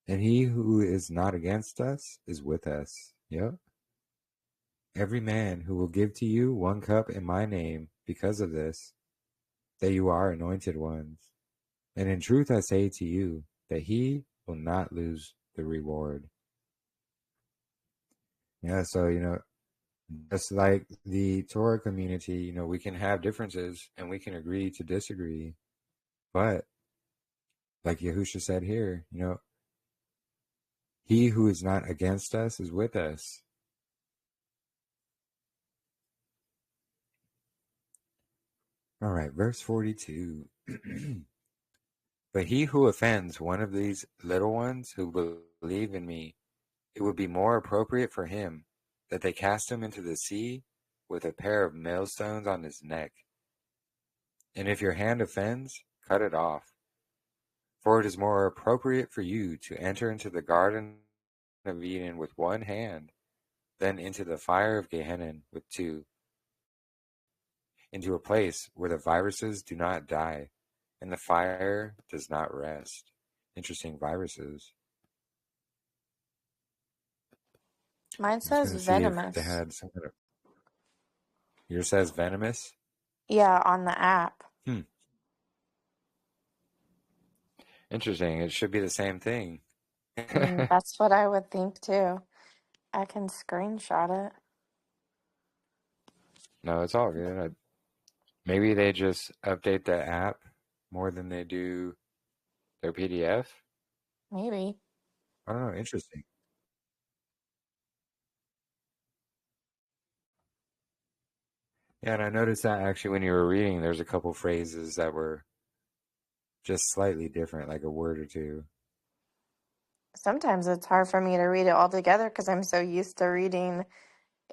And he who is not against us is with us. Yep. Every man who will give to you one cup in my name because of this, that you are anointed ones. And in truth I say to you, that he will not lose the reward. Yeah, so, just like the Torah community, we can have differences and we can agree to disagree. But, like Yahusha said here, he who is not against us is with us. All right, verse 42. But he who offends one of these little ones who believe in me, it would be more appropriate for him that they cast him into the sea with a pair of millstones on his neck. And if your hand offends, cut it off. For it is more appropriate for you to enter into the Garden of Eden with one hand than into the fire of Gehenna with two, into a place where the viruses do not die and the fire does not rest. Interesting, viruses. Mine I was says going to see if they venomous. had some kind of... Yours says venomous? Yeah, on the app. Interesting. It should be the same thing. That's what I would think too. I can screenshot it. No, it's all good. Maybe they just update the app more than they do their PDF. Maybe. I don't know. Interesting. Yeah, and I noticed that actually when you were reading, there's a couple phrases that were just slightly different, like a word or two. Sometimes it's hard for me to read it all together because I'm so used to reading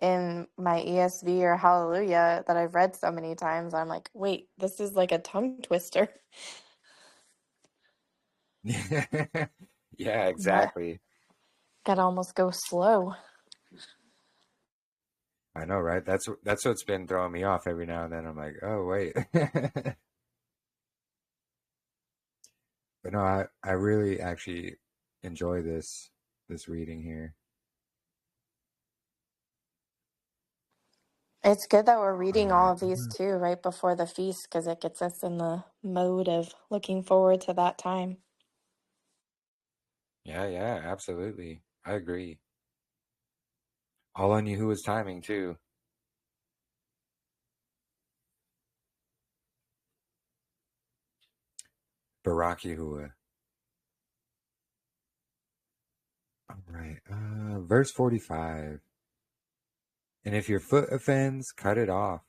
in my ESV or Hallelujah that I've read so many times. I'm like, wait, this is like a tongue twister. Yeah, But exactly. gotta almost go slow. I know, right? That's what's been throwing me off every now and then. I'm like, oh wait. But no, I really actually enjoy this reading here. It's good that we're All reading all right. of these too right before the feast because it gets us in the mode of looking forward to that time. Yeah, yeah, absolutely. I agree. All on Yahuah's timing too. Barak Yahuah. All right. Verse 45. And if your foot offends, cut it off.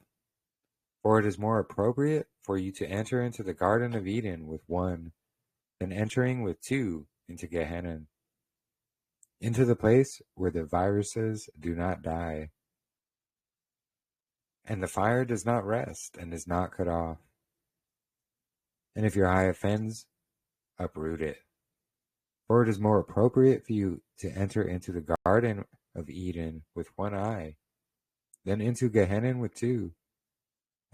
For it is more appropriate for you to enter into the Garden of Eden with one than entering with two into Gehenna, into the place where the viruses do not die, and the fire does not rest and is not cut off. And if your eye offends, uproot it. For it is more appropriate for you to enter into the Garden of Eden with one eye than into Gehenna with two,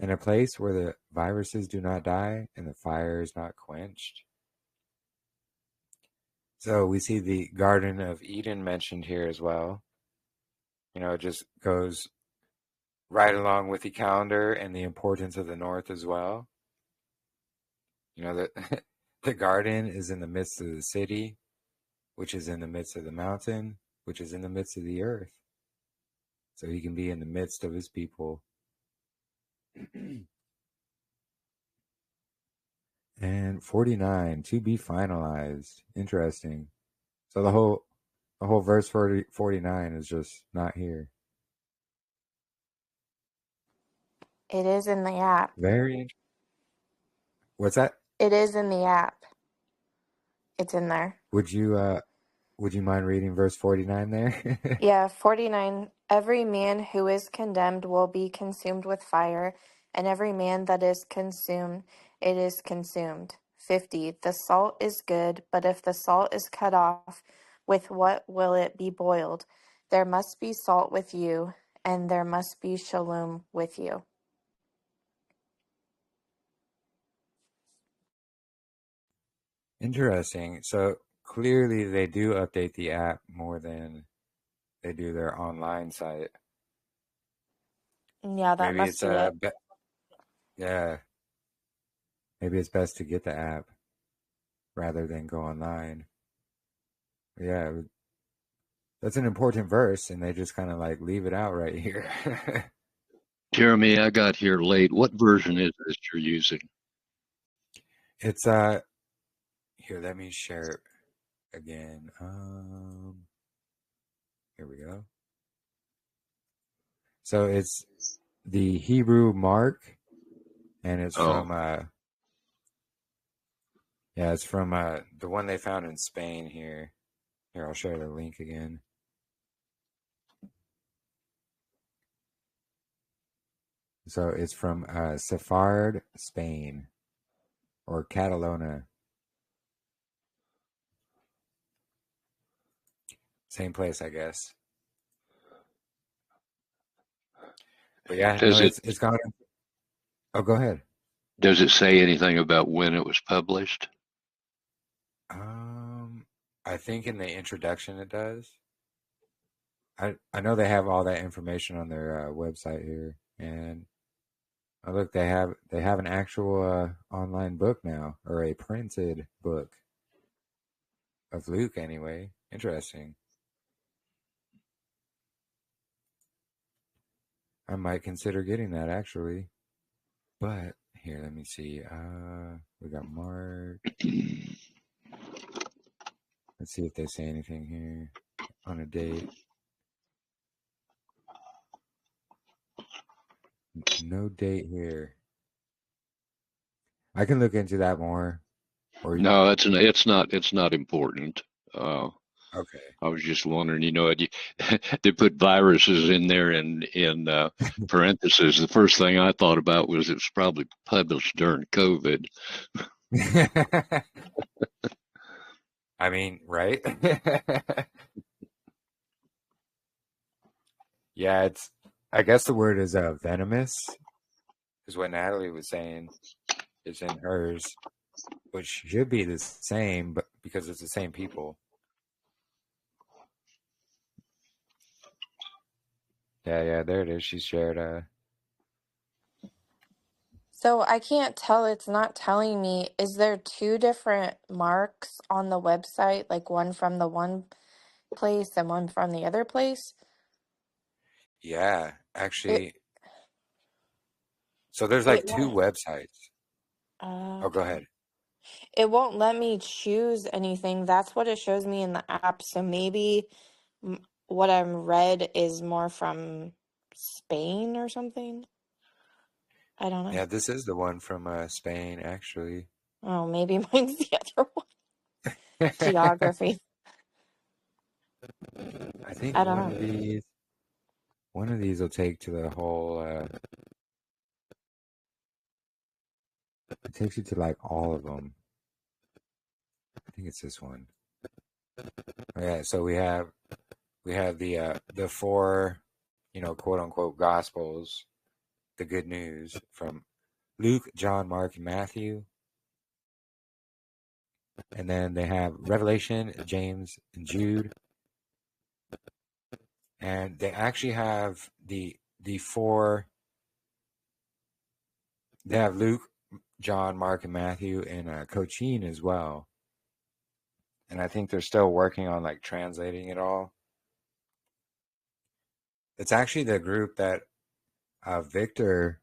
and a place where the viruses do not die and the fire is not quenched. So we see the Garden of Eden mentioned here as well. It just goes right along with the calendar and the importance of the north as well. That the garden is in the midst of the city, which is in the midst of the mountain, which is in the midst of the earth. So he can be in the midst of his people. And 49, to be finalized. Interesting. So the whole verse 49 is just not here. It is in the app. Very interesting. What's that? It is in the app. It's in there. Would you mind reading verse 49 there? Yeah, 49. Every man who is condemned will be consumed with fire, and every man that is consumed, it is consumed. 50. The salt is good, but if the salt is cut off, with what will it be boiled? There must be salt with you, and there must be shalom with you. Interesting. So clearly they do update the app more than they do their online site. Yeah, that Maybe must it's be it. yeah. Maybe it's best to get the app rather than go online. But yeah, that's an important verse, and they just kind of like leave it out right here. Jeremy, I got here late. What version is this you're using? It's here. Let me share it again. Here we go. So it's the Hebrew Mark, and it's from it's from the one they found in Spain here. Here, I'll share the link again. So it's from Sephard, Spain, or Catalonia. Same place, I guess. But yeah, it's gone. Oh, go ahead. Does it say anything about when it was published? I think in the introduction it does. I know they have all that information on their website here, and look, they have an actual online book now, or a printed book of Luke. Anyway, interesting. I might consider getting that actually, but here, let me see. We got Mark. Let's see if they say anything here on a date. No date here. I can look into that more. Or No, it's not important. okay. I was just wondering, they put viruses in there in parentheses. The first thing I thought about was it was probably published during COVID. I mean, right? Yeah, I guess the word is venomous, is what Natalie was saying. It's in hers, which should be the same, but because it's the same people. Yeah, there it is. She shared. So I can't tell, it's not telling me. Is there two different marks on the website, like one from the one place and one from the other place? Yeah, It actually. So there's it like two won't. websites. Oh, go Okay. ahead. It won't let me choose anything. That's what it shows me in the app. So maybe what I'm read is more from Spain or something. I don't know. Yeah, this is the one from Spain, actually. Oh, maybe mine's the other one. I Geography. think I don't one know. of these will take to the whole. It takes you to like all of them. I think it's this one. Yeah, so we have the four, quote unquote gospels, the good news from Luke, John, Mark, and Matthew. And then they have Revelation, James, and Jude. And they actually have the four. They have Luke, John, Mark, and Matthew, and Cochin as well. And I think they're still working on like translating it all. It's actually the group that Victor.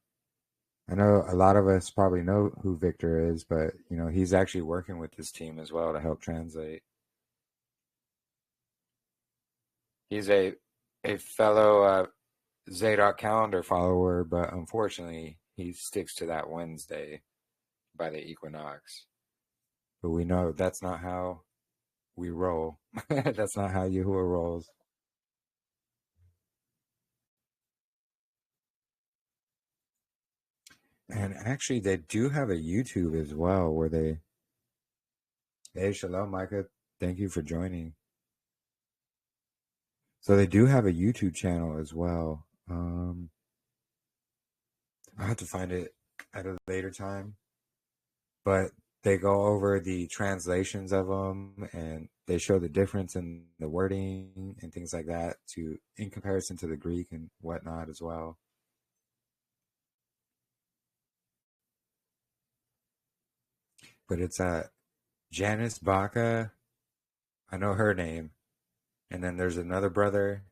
I know a lot of us probably know who Victor is, but he's actually working with this team as well to help translate. He's a fellow Zadok calendar follower, but unfortunately he sticks to that Wednesday by the equinox. But we know that's not how we roll. That's not how Yahuah rolls. And actually, they do have a YouTube as well where they. Hey, Shalom, Micah. Thank you for joining. So they do have a YouTube channel as well. I'll have to find it at a later time. But they go over the translations of them and they show the difference in the wording and things like that in comparison to the Greek and whatnot as well. But it's Janice Baca. I know her name. And then there's another brother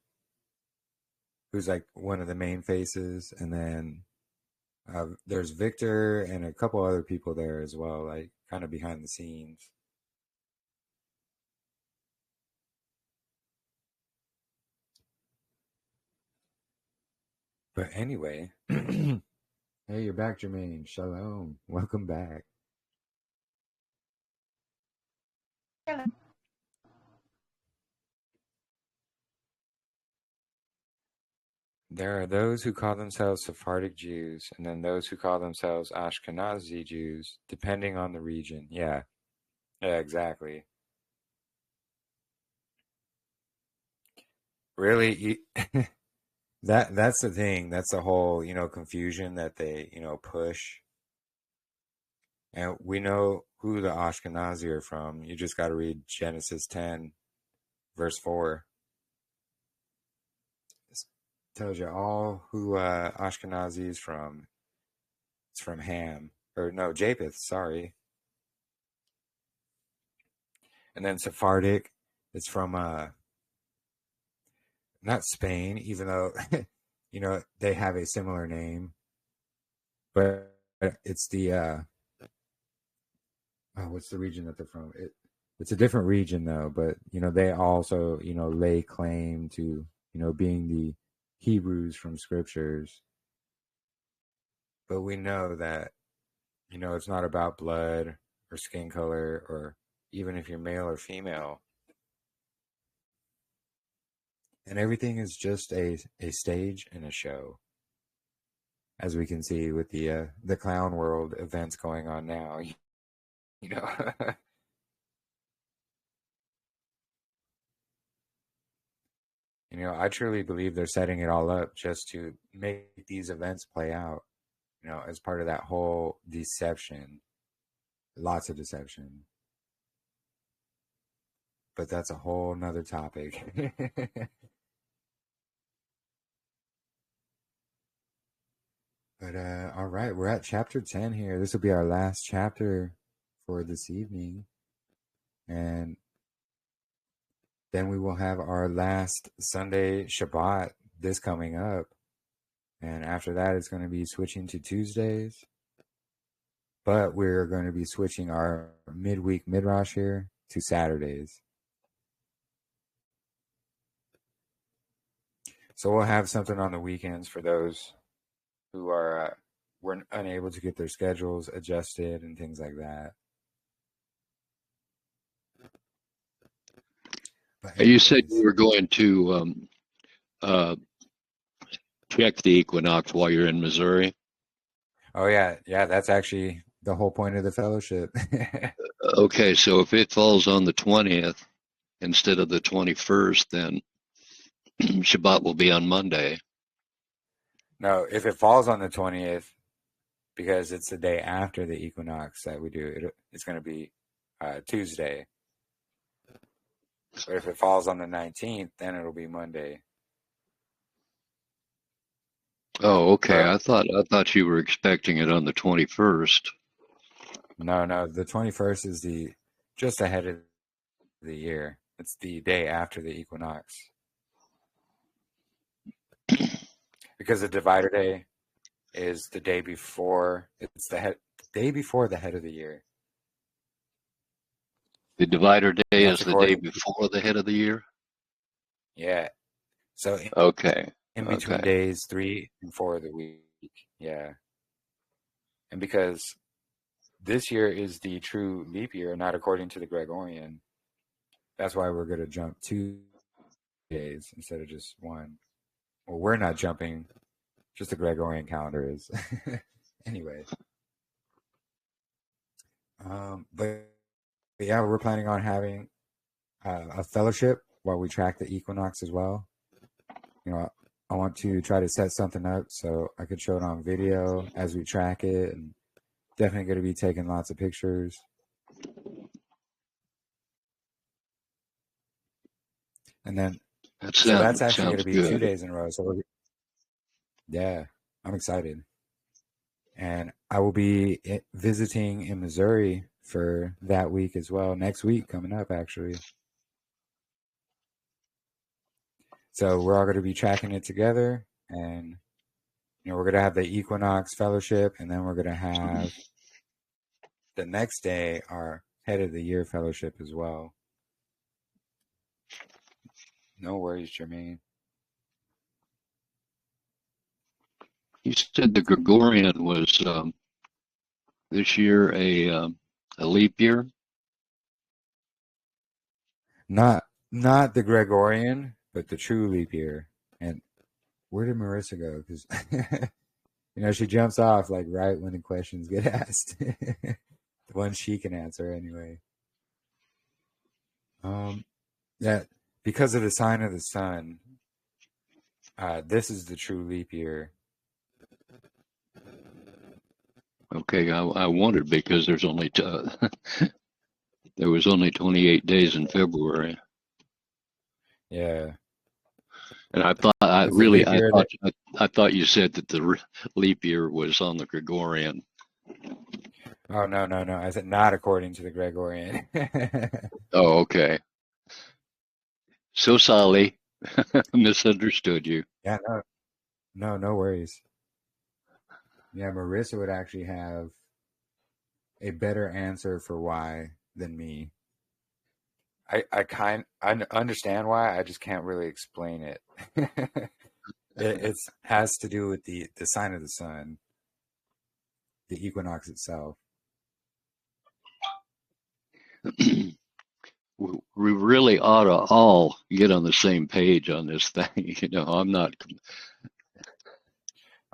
who's like one of the main faces. And then there's Victor and a couple other people there as well, like kind of behind the scenes. But anyway, hey, you're back, Jermaine. Shalom. Welcome back. There are those who call themselves Sephardic Jews, and then those who call themselves Ashkenazi Jews, depending on the region. Yeah, exactly. Really, that's the thing. That's the whole, confusion that they, push. And we know who the Ashkenazi are from. You just got to read Genesis 10, verse 4. It tells you all who Ashkenazi is from. It's from Ham. Or no, Japheth, sorry. And then Sephardic, it's from not Spain, even though they have a similar name, but it's the what's the region that they're from? It's a different region though, but they also lay claim to being the Hebrews from scriptures. But we know that, it's not about blood or skin color, or even if you're male or female. And everything is just a stage and a show, as we can see with the clown world events going on now. I truly believe they're setting it all up just to make these events play out, as part of that whole deception. Lots of deception. But that's a whole nother topic. But all right, we're at chapter 10 here. This will be our last chapter for this evening. And then we will have our last Sunday Shabbat this coming up. And after that, it's going to be switching to Tuesdays. But we're going to be switching our midweek Midrash here to Saturdays. So we'll have something on the weekends for those who were unable to get their schedules adjusted and things like that. You said you were going to check the equinox while you're in Missouri. Oh, yeah. Yeah, that's actually the whole point of the fellowship. Okay, so if it falls on the 20th instead of the 21st, then Shabbat will be on Monday. No, if it falls on the 20th, because it's the day after the equinox that we do, it's going to be Tuesday. But if it falls on the 19th, then it'll be Monday. Oh, okay. I thought you were expecting it on the 21st. No. The 21st is just ahead of the year. It's the day after the equinox. Because the divider day is the day before. It's the day before the head of the year. The divider day is the day before the head of the year? Yeah. So okay. In between days 3 and 4 of the week. Yeah. And because this year is the true leap year, not according to the Gregorian, that's why we're going to jump 2 days instead of just 1. Well, we're not jumping, just the Gregorian calendar is. Anyway. But yeah, we're planning on having a fellowship while we track the equinox as well. I want to try to set something up so I could show it on video as we track it, and definitely going to be taking lots of pictures. And then, that's actually going to be good. 2 days in a row. So yeah, I'm excited. And I will be visiting in Missouri for that week as well. Next week coming up, actually. So we're all going to be tracking it together, and we're going to have the Equinox Fellowship, and then we're going to have the next day our Head of the Year Fellowship as well. No worries, Jermaine. You said the Gregorian was this year a leap year? Not the Gregorian, but the true leap year. And where did Marissa go? Because she jumps off like right when the questions get asked. The one she can answer anyway. Yeah, because of the sign of the sun, this is the true leap year. Okay, I wondered because there's only there was only 28 days in February. Yeah. And I thought you said that the leap year was on the Gregorian. Oh, no. I said not according to the Gregorian. Oh, okay. So sorry. Misunderstood you. Yeah, no worries. Yeah, Marissa would actually have a better answer for why than me. I understand why. I just can't really explain it. It has to do with the sign of the sun. the equinox itself. We really ought to all get on the same page on this thing. You know, I'm not.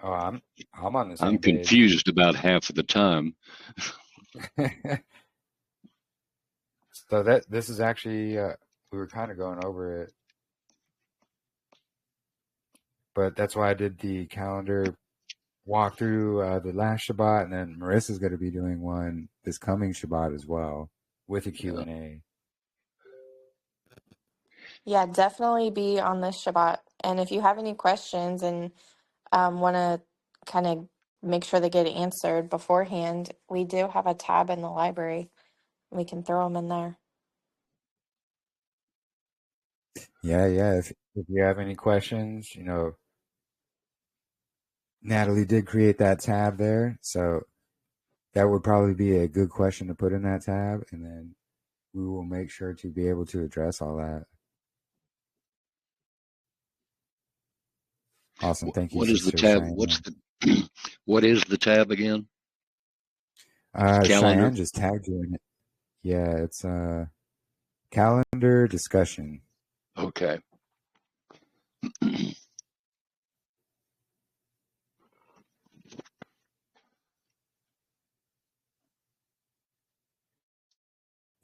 Oh, I'm on the I'm same page. confused about half of the time. So this is actually we were kind of going over it, but that's why I did the calendar walkthrough the last Shabbat, and then Marissa's going to be doing one this coming Shabbat as well with a Q&A. Yeah, definitely be on this Shabbat. And if you have any questions and want to kind of make sure they get answered beforehand, we do have a tab in the library. We can throw them in there. Yeah. If you have any questions, you know, Natalie did create that tab there, so that would probably be a good question to put in that tab, and then we will make sure to be able to address all that. Awesome. Thank you, What is the Sister tab? Cheyenne. What's the what is the tab again? Calendar. Cheyenne just tagged you in it. Yeah, it's calendar discussion. Okay. And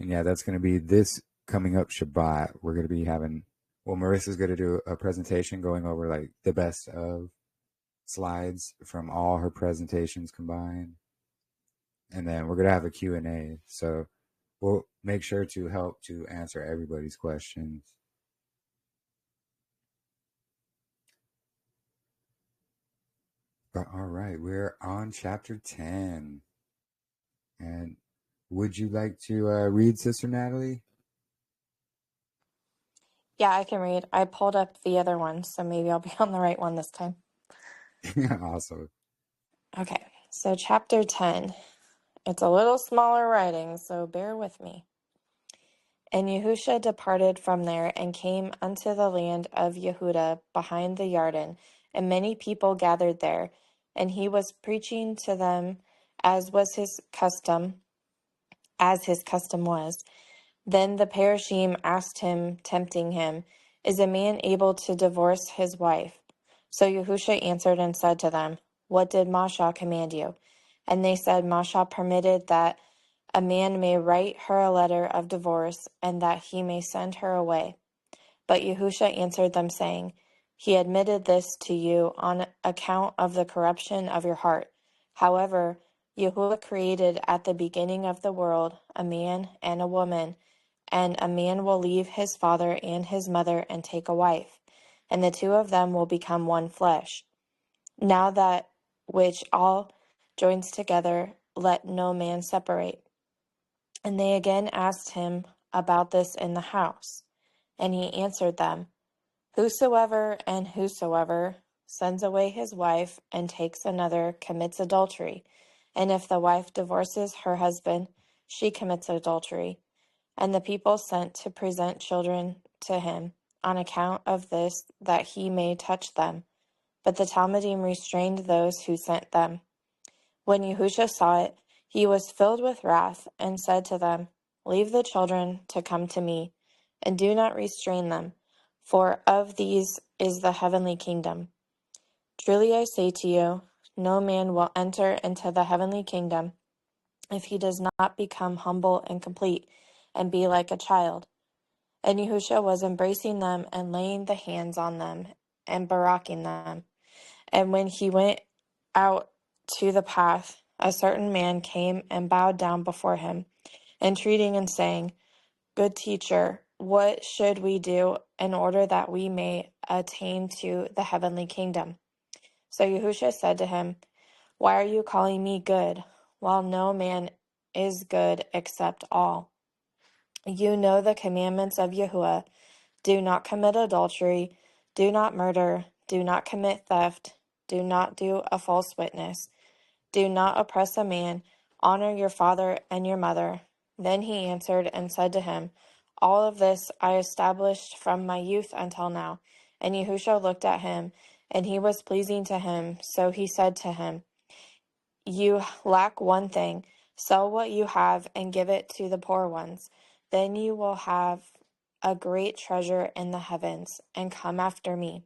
yeah, that's going to be this coming up Shabbat. We're going to be having, well, Marissa's going to do a presentation going over like the best of slides from all her presentations combined. And then we're going to have a Q&A. So we'll make sure to help to answer everybody's questions. But all right, we're on chapter 10. And would you like to read, Sister Natalie? Yeah, I can read. I pulled up the other one, so maybe I'll be on the right one this time. Awesome. Okay, so chapter 10. It's a little smaller writing, so bear with me. And Yahusha departed from there and came unto the land of Yehuda behind the Yarden, and many people gathered there. And he was preaching to them as his custom was. Then the Parashim asked him, tempting him, Is a man able to divorce his wife? So Yahusha answered and said to them, What did Masha command you? And they said, Masha permitted that a man may write her a letter of divorce, and that he may send her away. But Yahusha answered them, saying, He admitted this to you on account of the corruption of your heart. However, Yahuah created at the beginning of the world a man and a woman, and a man will leave his father and his mother and take a wife, and the two of them will become one flesh. Now that which all joins together, let no man separate. And they again asked him about this in the house. And he answered them, Whosoever sends away his wife and takes another commits adultery. And if the wife divorces her husband, she commits adultery. And the people sent to present children to him on account of this, that he may touch them. But the Talmudim restrained those who sent them. When Yahusha saw it, he was filled with wrath and said to them, Leave the children to come to me, and do not restrain them, for of these is the heavenly kingdom. Truly I say to you, no man will enter into the heavenly kingdom if he does not become humble and complete, and be like a child. And Yahusha was embracing them and laying the hands on them and baraking them. And when he went out to the path, a certain man came and bowed down before him, entreating and saying, Good teacher, what should we do in order that we may attain to the heavenly kingdom? So Yahusha said to him, Why are you calling me good, while no man is good except all? You know the commandments of Yahuah. Do not commit adultery, do not murder, do not commit theft, do not do a false witness, do not oppress a man, honor your father and your mother. Then he answered and said to him, All of this I established from my youth until now. And Yahusha looked at him, and he was pleasing to him. So he said to him, You lack one thing. Sell what you have and give it to the poor ones. Then you will have a great treasure in the heavens, and come after me."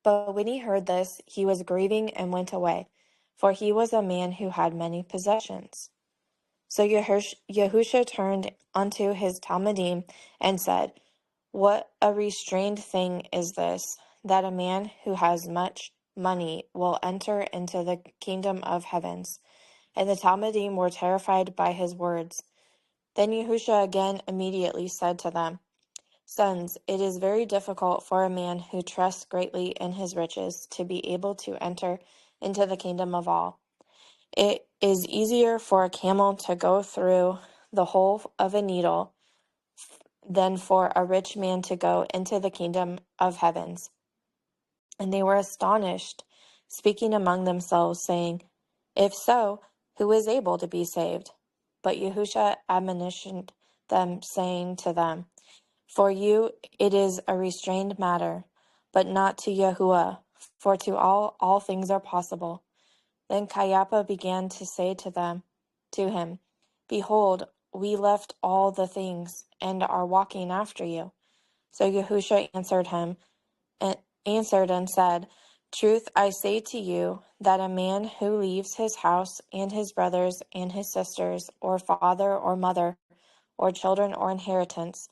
But when he heard this, he was grieving and went away, for he was a man who had many possessions. So Yahusha turned unto his Talmudim and said, "What a restrained thing is this, that a man who has much money will enter into the kingdom of heavens." And the Talmudim were terrified by his words. Then Yahusha again immediately said to them, "Sons, it is very difficult for a man who trusts greatly in his riches to be able to enter into the kingdom of all. It is easier for a camel to go through the hole of a needle than for a rich man to go into the kingdom of heavens." And they were astonished, speaking among themselves, saying, "If so, who is able to be saved?" But Yahusha admonished them, saying to them, "For you it is a restrained matter, but not to Yahuah, for to all things are possible." Then Caiaphas began to say to him, "Behold, we left all the things and are walking after you." So Yahusha answered and said, "Truth I say to you, that a man who leaves his house and his brothers and his sisters, or father or mother, or children or inheritance,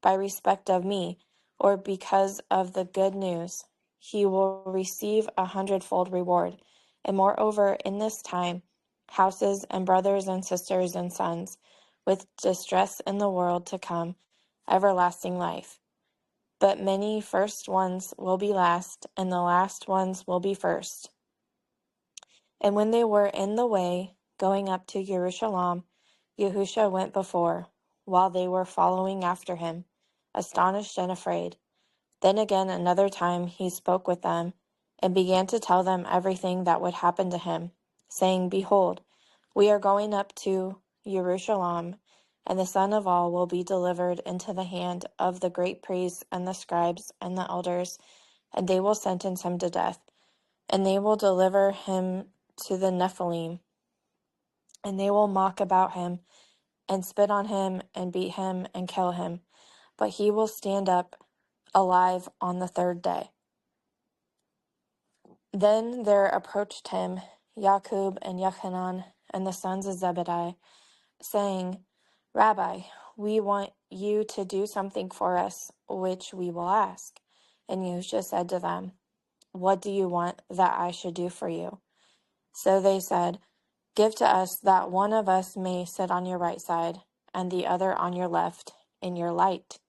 by respect of me, or because of the good news, he will receive 100-fold reward. And moreover, in this time, houses and brothers and sisters and sons, with distress in the world to come, everlasting life. But many first ones will be last, and the last ones will be first." And when they were in the way, going up to Jerusalem, Yahusha went before, while they were following after him, astonished and afraid. Then again another time he spoke with them, and began to tell them everything that would happen to him, saying, "Behold, we are going up to Jerusalem, and the Son of all will be delivered into the hand of the great priests and the scribes and the elders, and they will sentence him to death, and they will deliver him to the Nephilim, and they will mock about him, and spit on him, and beat him, and kill him. But he will stand up alive on the third day." Then there approached him Jacob and Yochanan and the sons of Zebedee, saying, "Rabbi, we want you to do something for us, which we will ask." And Yahusha said to them, "What do you want that I should do for you?" So they said, "Give to us that one of us may sit on your right side, and the other on your left, in your light."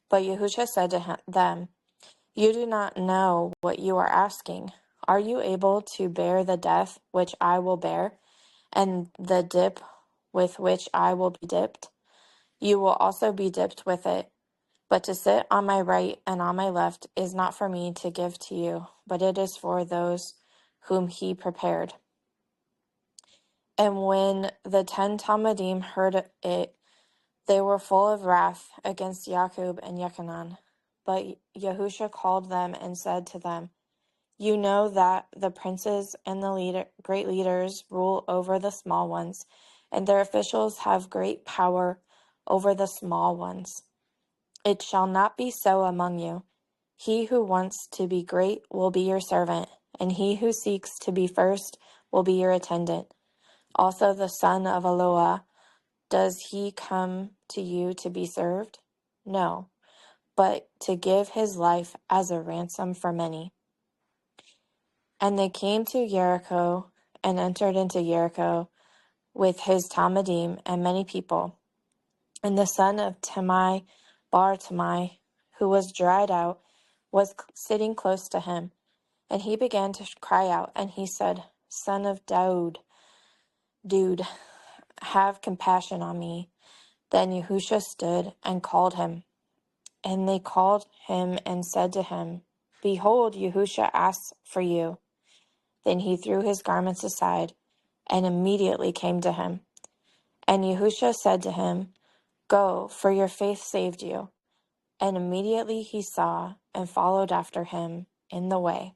But Yahusha said to them, "You do not know what you are asking. Are you able to bear the death which I will bear, and the dip with which I will be dipped? You will also be dipped with it. But to sit on my right and on my left is not for me to give to you, but it is for those whom he prepared." And when the 10 Talmudim heard it, they were full of wrath against Jacob and Yochanan. But Yahusha called them and said to them, "You know that the princes and the great leaders rule over the small ones, and their officials have great power over the small ones. It shall not be so among you. He who wants to be great will be your servant, and he who seeks to be first will be your attendant. Also the son of Eloah, does he come to you to be served? No, but to give his life as a ransom for many." And they came to Jericho, and entered into Jericho with his Talmudim and many people. And the son of Timai, Bar Timai, who was dried out, was sitting close to him. And he began to cry out, and he said, "Son of Daud, have compassion on me." Then Yahusha stood and called him. And they called him and said to him, "Behold, Yahusha asks for you." Then he threw his garments aside, and immediately came to him. And Yahusha said to him, "Go, for your faith saved you." And immediately he saw and followed after him in the way.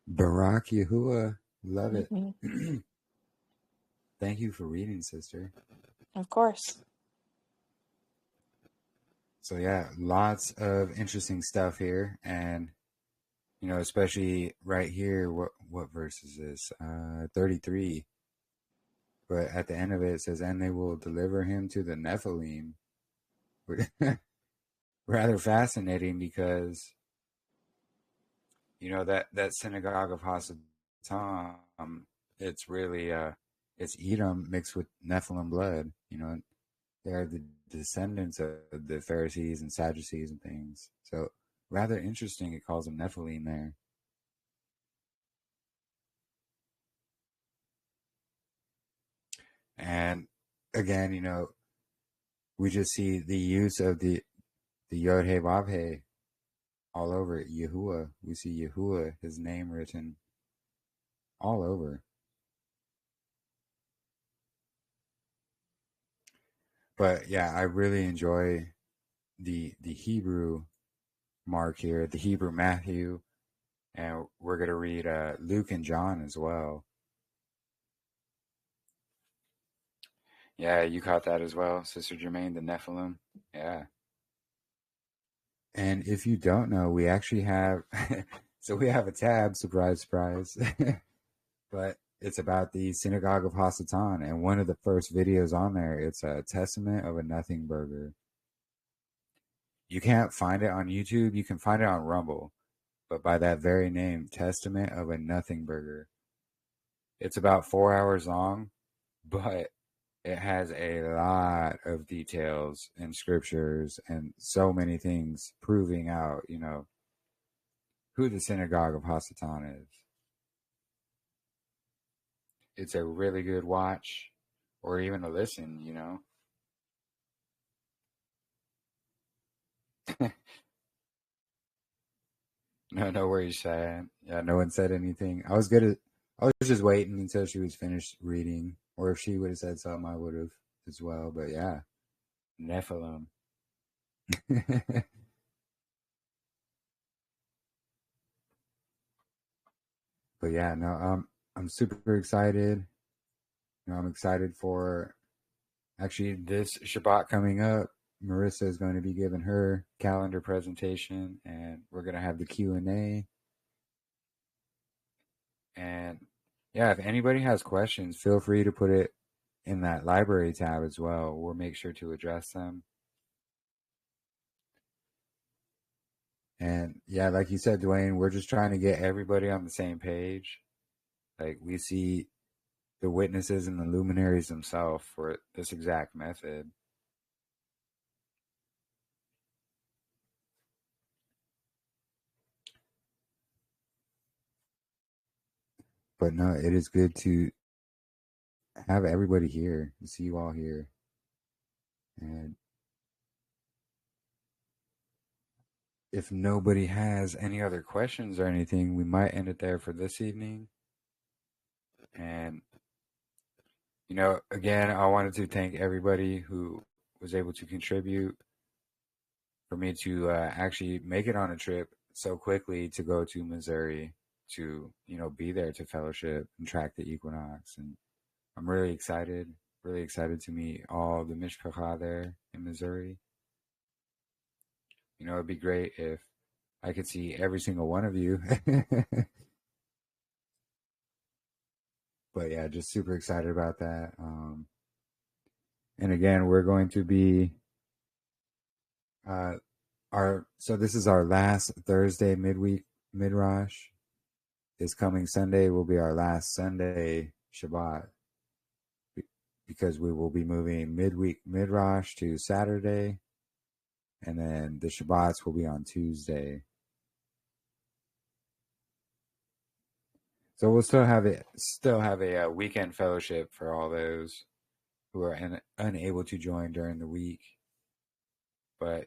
Barak Yahuah. Love it. Hmm. Thank you for reading, sister. Of course. So yeah, lots of interesting stuff here, and especially right here. What verse is this? 33. But at the end of it, it says, "And they will deliver him to the Nephilim." Rather fascinating because that synagogue of Hasatan, it's really it's Edom mixed with Nephilim blood. They are the descendants of the Pharisees and Sadducees and things. So rather interesting. It calls them Nephilim there. And again, we just see the use of the Yod He Vav He all over it. Yahuah. We see Yahuah, his name written all over. But yeah, I really enjoy the Hebrew Mark here, the Hebrew Matthew, and we're going to read Luke and John as well. Yeah, you caught that as well, Sister Jermaine, the Nephilim. Yeah. And if you don't know, we actually have, so we have a tab, surprise, surprise, but it's about the Synagogue of Hasatan, and one of the first videos on there, it's a Testament of a Nothing Burger. You can't find it on YouTube, you can find it on Rumble, but by that very name, Testament of a Nothing Burger. It's about 4 hours long, but it has a lot of details and scriptures and so many things proving out, who the Synagogue of Hasatan is. It's a really good watch or even a listen, No worries, Cheyenne. Yeah, no one said anything. I was just waiting until she was finished reading, or if she would have said something, I would have as well. But yeah, Nephilim. But yeah, no, I'm super excited. I'm excited for actually this Shabbat coming up. Marissa is going to be giving her calendar presentation, and we're going to have the Q&A. And yeah, if anybody has questions, feel free to put it in that library tab as well. We'll make sure to address them. And yeah, like you said, Dwayne, we're just trying to get everybody on the same page. Like, we see the witnesses and the luminaries themselves for this exact method. But no, it is good to have everybody here, to see you all here. And if nobody has any other questions or anything, we might end it there for this evening. And, again, I wanted to thank everybody who was able to contribute for me to actually make it on a trip so quickly to go to Missouri to, be there to fellowship and track the equinox. And I'm really excited to meet all the Mishpacha there in Missouri. It'd be great if I could see every single one of you. But yeah, just super excited about that. And again, we're going to be so this is our last Thursday midweek Midrash. This coming Sunday will be our last Sunday Shabbat, because we will be moving midweek Midrash to Saturday, and then the Shabbats will be on Tuesday. So we'll still have a weekend fellowship for all those who are unable to join during the week. But,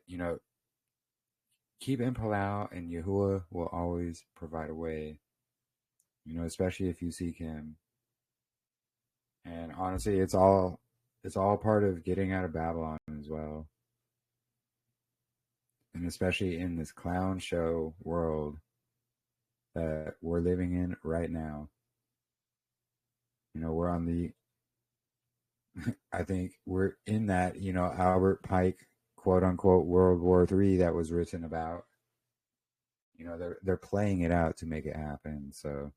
keep Impel out, and Yahuah will always provide a way, especially if you seek him. And honestly, it's all part of getting out of Babylon as well. And especially in this clown show world, that we're living in right now. We're on the, I think we're in that, Albert Pike, quote unquote, World War III that was written about. They're playing it out to make it happen. So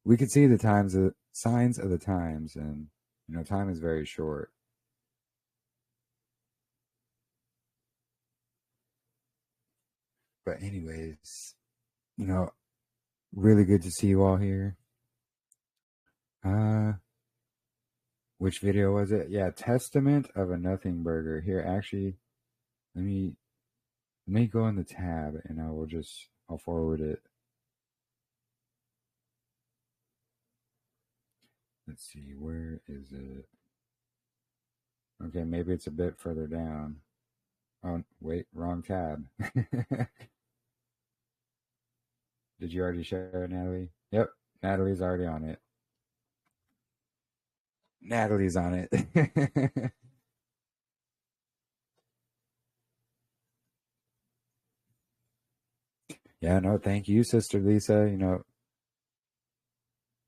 we could see the signs of the times, and, time is very short. But anyways, really good to see you all here. Which video was it? Yeah, Testament of a Nothing Burger. Here, actually, let me go in the tab, and I'll forward it. Let's see, where is it? Okay, maybe it's a bit further down. Oh, wait, wrong tab. Did you already share it, Natalie? Yep, Natalie's already on it. Natalie's on it. Yeah, no, thank you, Sister Lisa.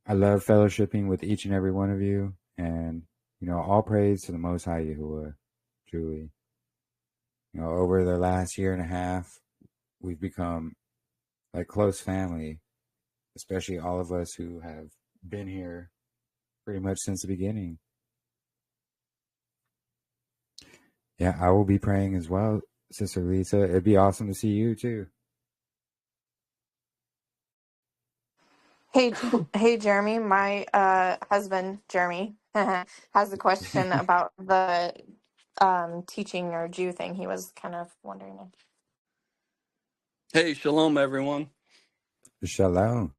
I love fellowshipping with each and every one of you. And, all praise to the Most High Yahuah, truly. Over the last year and a half, we've become like close family, especially all of us who have been here pretty much since the beginning. Yeah, I will be praying as well, Sister Lisa. It'd be awesome to see you too. Hey, Jeremy. My husband, Jeremy, has a question about the teaching or Jew thing. He was kind of wondering. Hey, shalom, everyone. Shalom.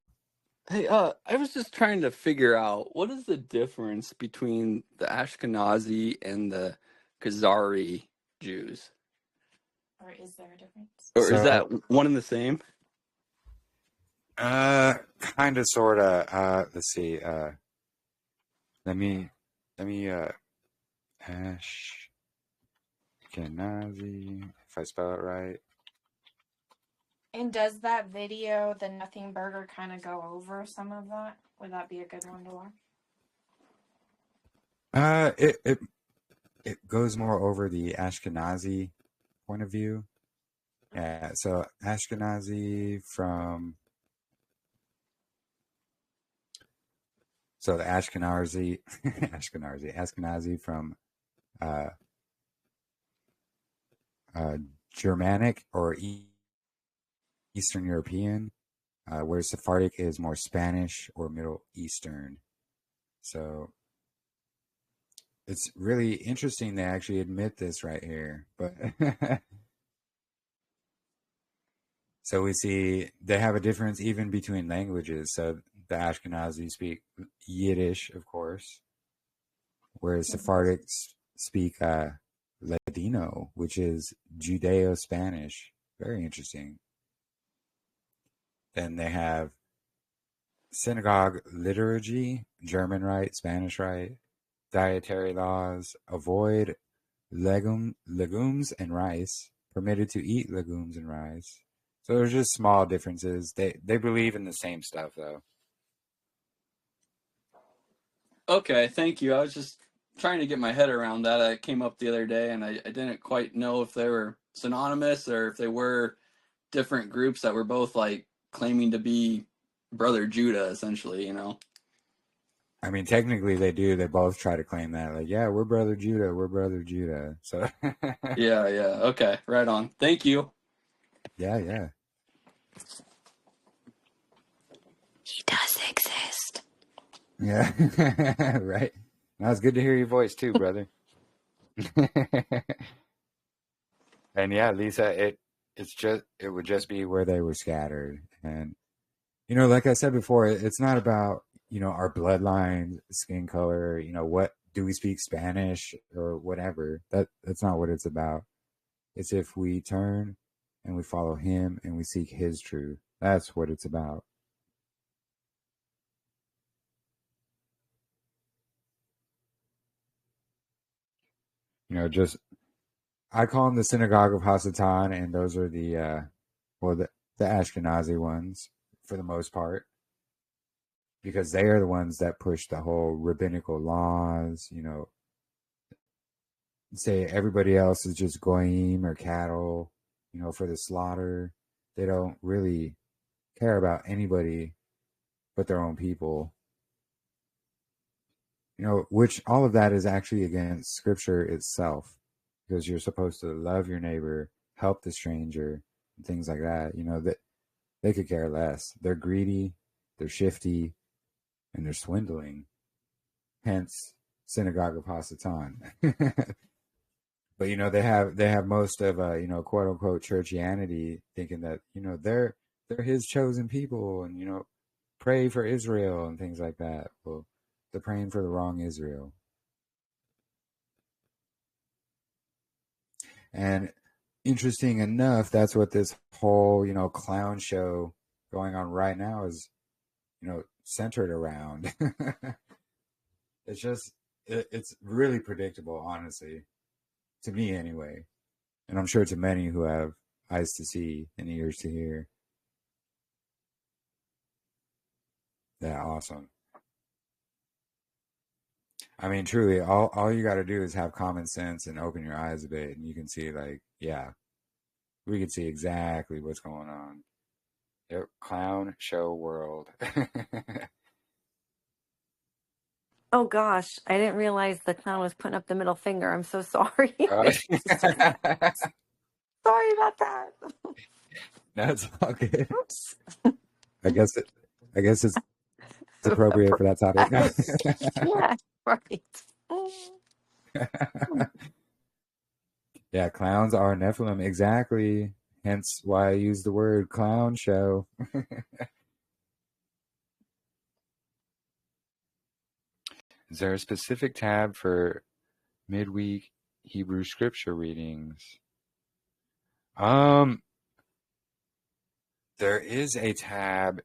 Hey, I was just trying to figure out what is the difference between the Ashkenazi and the Khazari Jews, Or is there a difference? or is So, that one and the same? kind of, sort of. Let's see. Let me. Ashkenazi, if I spell it right. And does that video, the Nothing Burger, kind of go over some of that? Would that be a good one to watch? It goes more over the Ashkenazi point of view. Yeah, so Ashkenazi from. So the Ashkenazi, Ashkenazi from Germanic or Eastern European, whereas Sephardic is more Spanish or Middle Eastern. So it's really interesting they actually admit this right here. But so we see they have a difference even between languages. So the Ashkenazi speak Yiddish, of course, whereas Sephardics speak Ladino, which is Judeo-Spanish. Very interesting. Then they have synagogue liturgy, German rite, Spanish rite, dietary laws, avoid legumes and rice, permitted to eat legumes and rice. So there's just small differences. They believe in the same stuff, though. Okay, thank you. I was just trying to get my head around that. I came up the other day, and I didn't quite know if they were synonymous or if they were different groups that were both like claiming to be Brother Judah, essentially, I mean, technically they do. They both try to claim that. Like, yeah, we're Brother Judah. We're Brother Judah. So, Yeah. Okay, right on. Thank you. yeah. He does exist. Yeah, right. Now it's good to hear your voice too, brother. And yeah, Lisa, it would just be where they were scattered. And like I said before, it's not about our bloodline, skin color, what do we speak Spanish or whatever. That's not what it's about. It's if we turn and we follow him and we seek his truth. That's what it's about. I call them the Synagogue of Hasatan, and those are the Ashkenazi ones for the most part, because they are the ones that push the whole rabbinical laws, say everybody else is just goyim or cattle, for the slaughter. They don't really care about anybody but their own people. Which all of that is actually against Scripture itself, because you're supposed to love your neighbor, help the stranger, and things like that. That they could care less. They're greedy, they're shifty, and they're swindling. Hence, synagogue of Hasatan. But they have most of quote unquote churchianity thinking that they're his chosen people, and pray for Israel and things like that. Well, they're praying for the wrong Israel. And interesting enough, that's what this whole clown show going on right now is centered around. It's really predictable, honestly, to me anyway, and I'm sure to many who have eyes to see and ears to hear. Yeah, awesome. I mean, truly, all you got to do is have common sense and open your eyes a bit, and you can see, we can see exactly what's going on. Yep, clown show world. Oh gosh, I didn't realize the clown was putting up the middle finger. I'm so sorry. Sorry about that. No, it's all good. Oops. I guess it's appropriate for that topic. Yeah, right. Yeah, clowns are Nephilim, exactly. Hence why I use the word clown show. Is there a specific tab for midweek Hebrew scripture readings? There is a tab.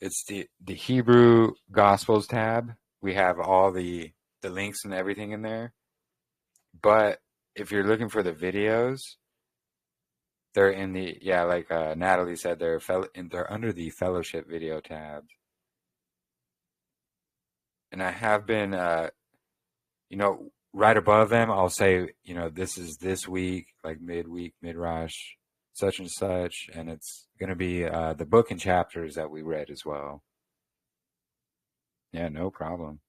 It's the Hebrew Gospels tab. We have all the links and everything in there. But if you're looking for the videos, they're in the, like Natalie said, they're under the fellowship video tab. And I have been, right above them, I'll say, this is this week, like midweek, Midrash, such and such. And it's going to be the book and chapters that we read as well. Yeah, no problem.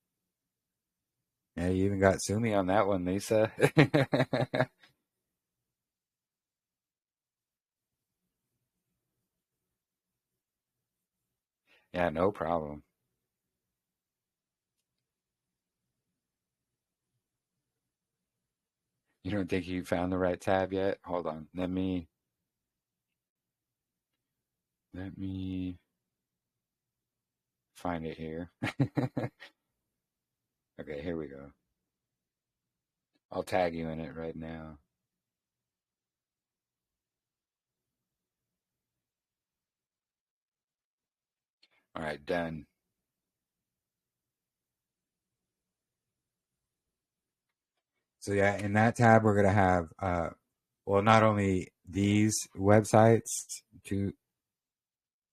Yeah, you even got Sumi on that one, Lisa. Yeah, no problem. You don't think you found the right tab yet? Hold on. Let me find it here. Okay, here we go. I'll tag you in it right now. All right, done. So yeah, in that tab, we're going to have, not only these websites to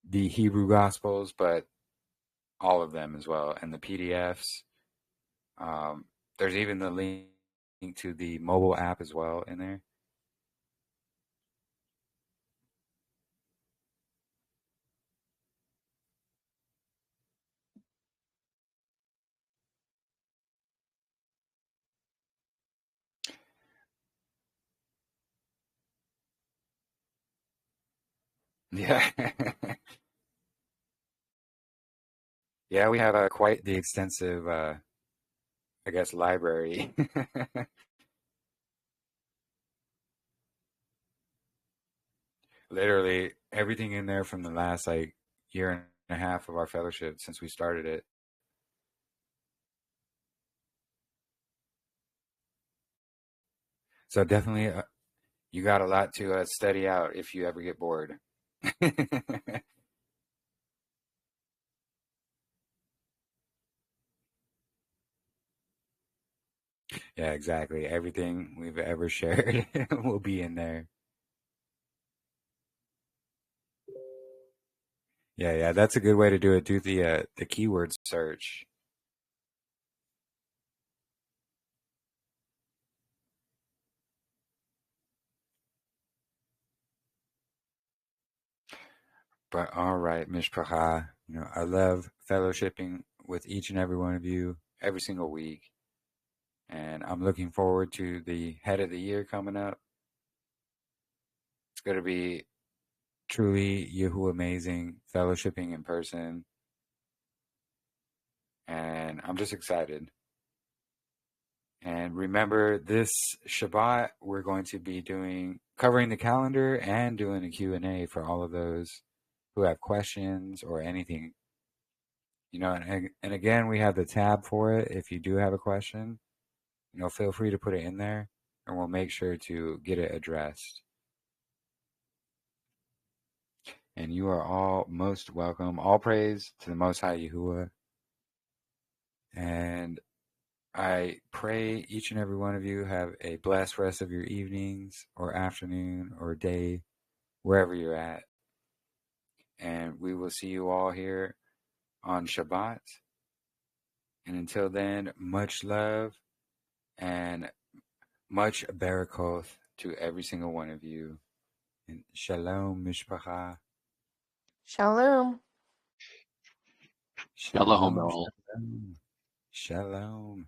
the Hebrew Gospels, but all of them as well, and the PDFs. There's even the link to the mobile app as well in there. Yeah. Yeah, we have quite the extensive, library. Literally everything in there from the last year and a half of our fellowship since we started it. So definitely, you got a lot to study out if you ever get bored. Yeah, exactly. Everything we've ever shared will be in there. Yeah, that's a good way to do it. Do the keyword search. But all right, Mishpacha, I love fellowshipping with each and every one of you every single week. And I'm looking forward to the head of the year coming up. It's going to be truly Yahuah amazing fellowshipping in person. And I'm just excited. And remember, this Shabbat, we're going to be covering the calendar and doing a Q&A for all of those who have questions or anything. And again, we have the tab for it. If you do have a question, feel free to put it in there, and we'll make sure to get it addressed. And you are all most welcome. All praise to the Most High Yahuah. And I pray each and every one of you have a blessed rest of your evenings or afternoon or day, wherever you're at. And we will see you all here on Shabbat. And until then, much love and much barakot to every single one of you. And shalom, mishpacha. Shalom. Shalom, all. Shalom. Shalom.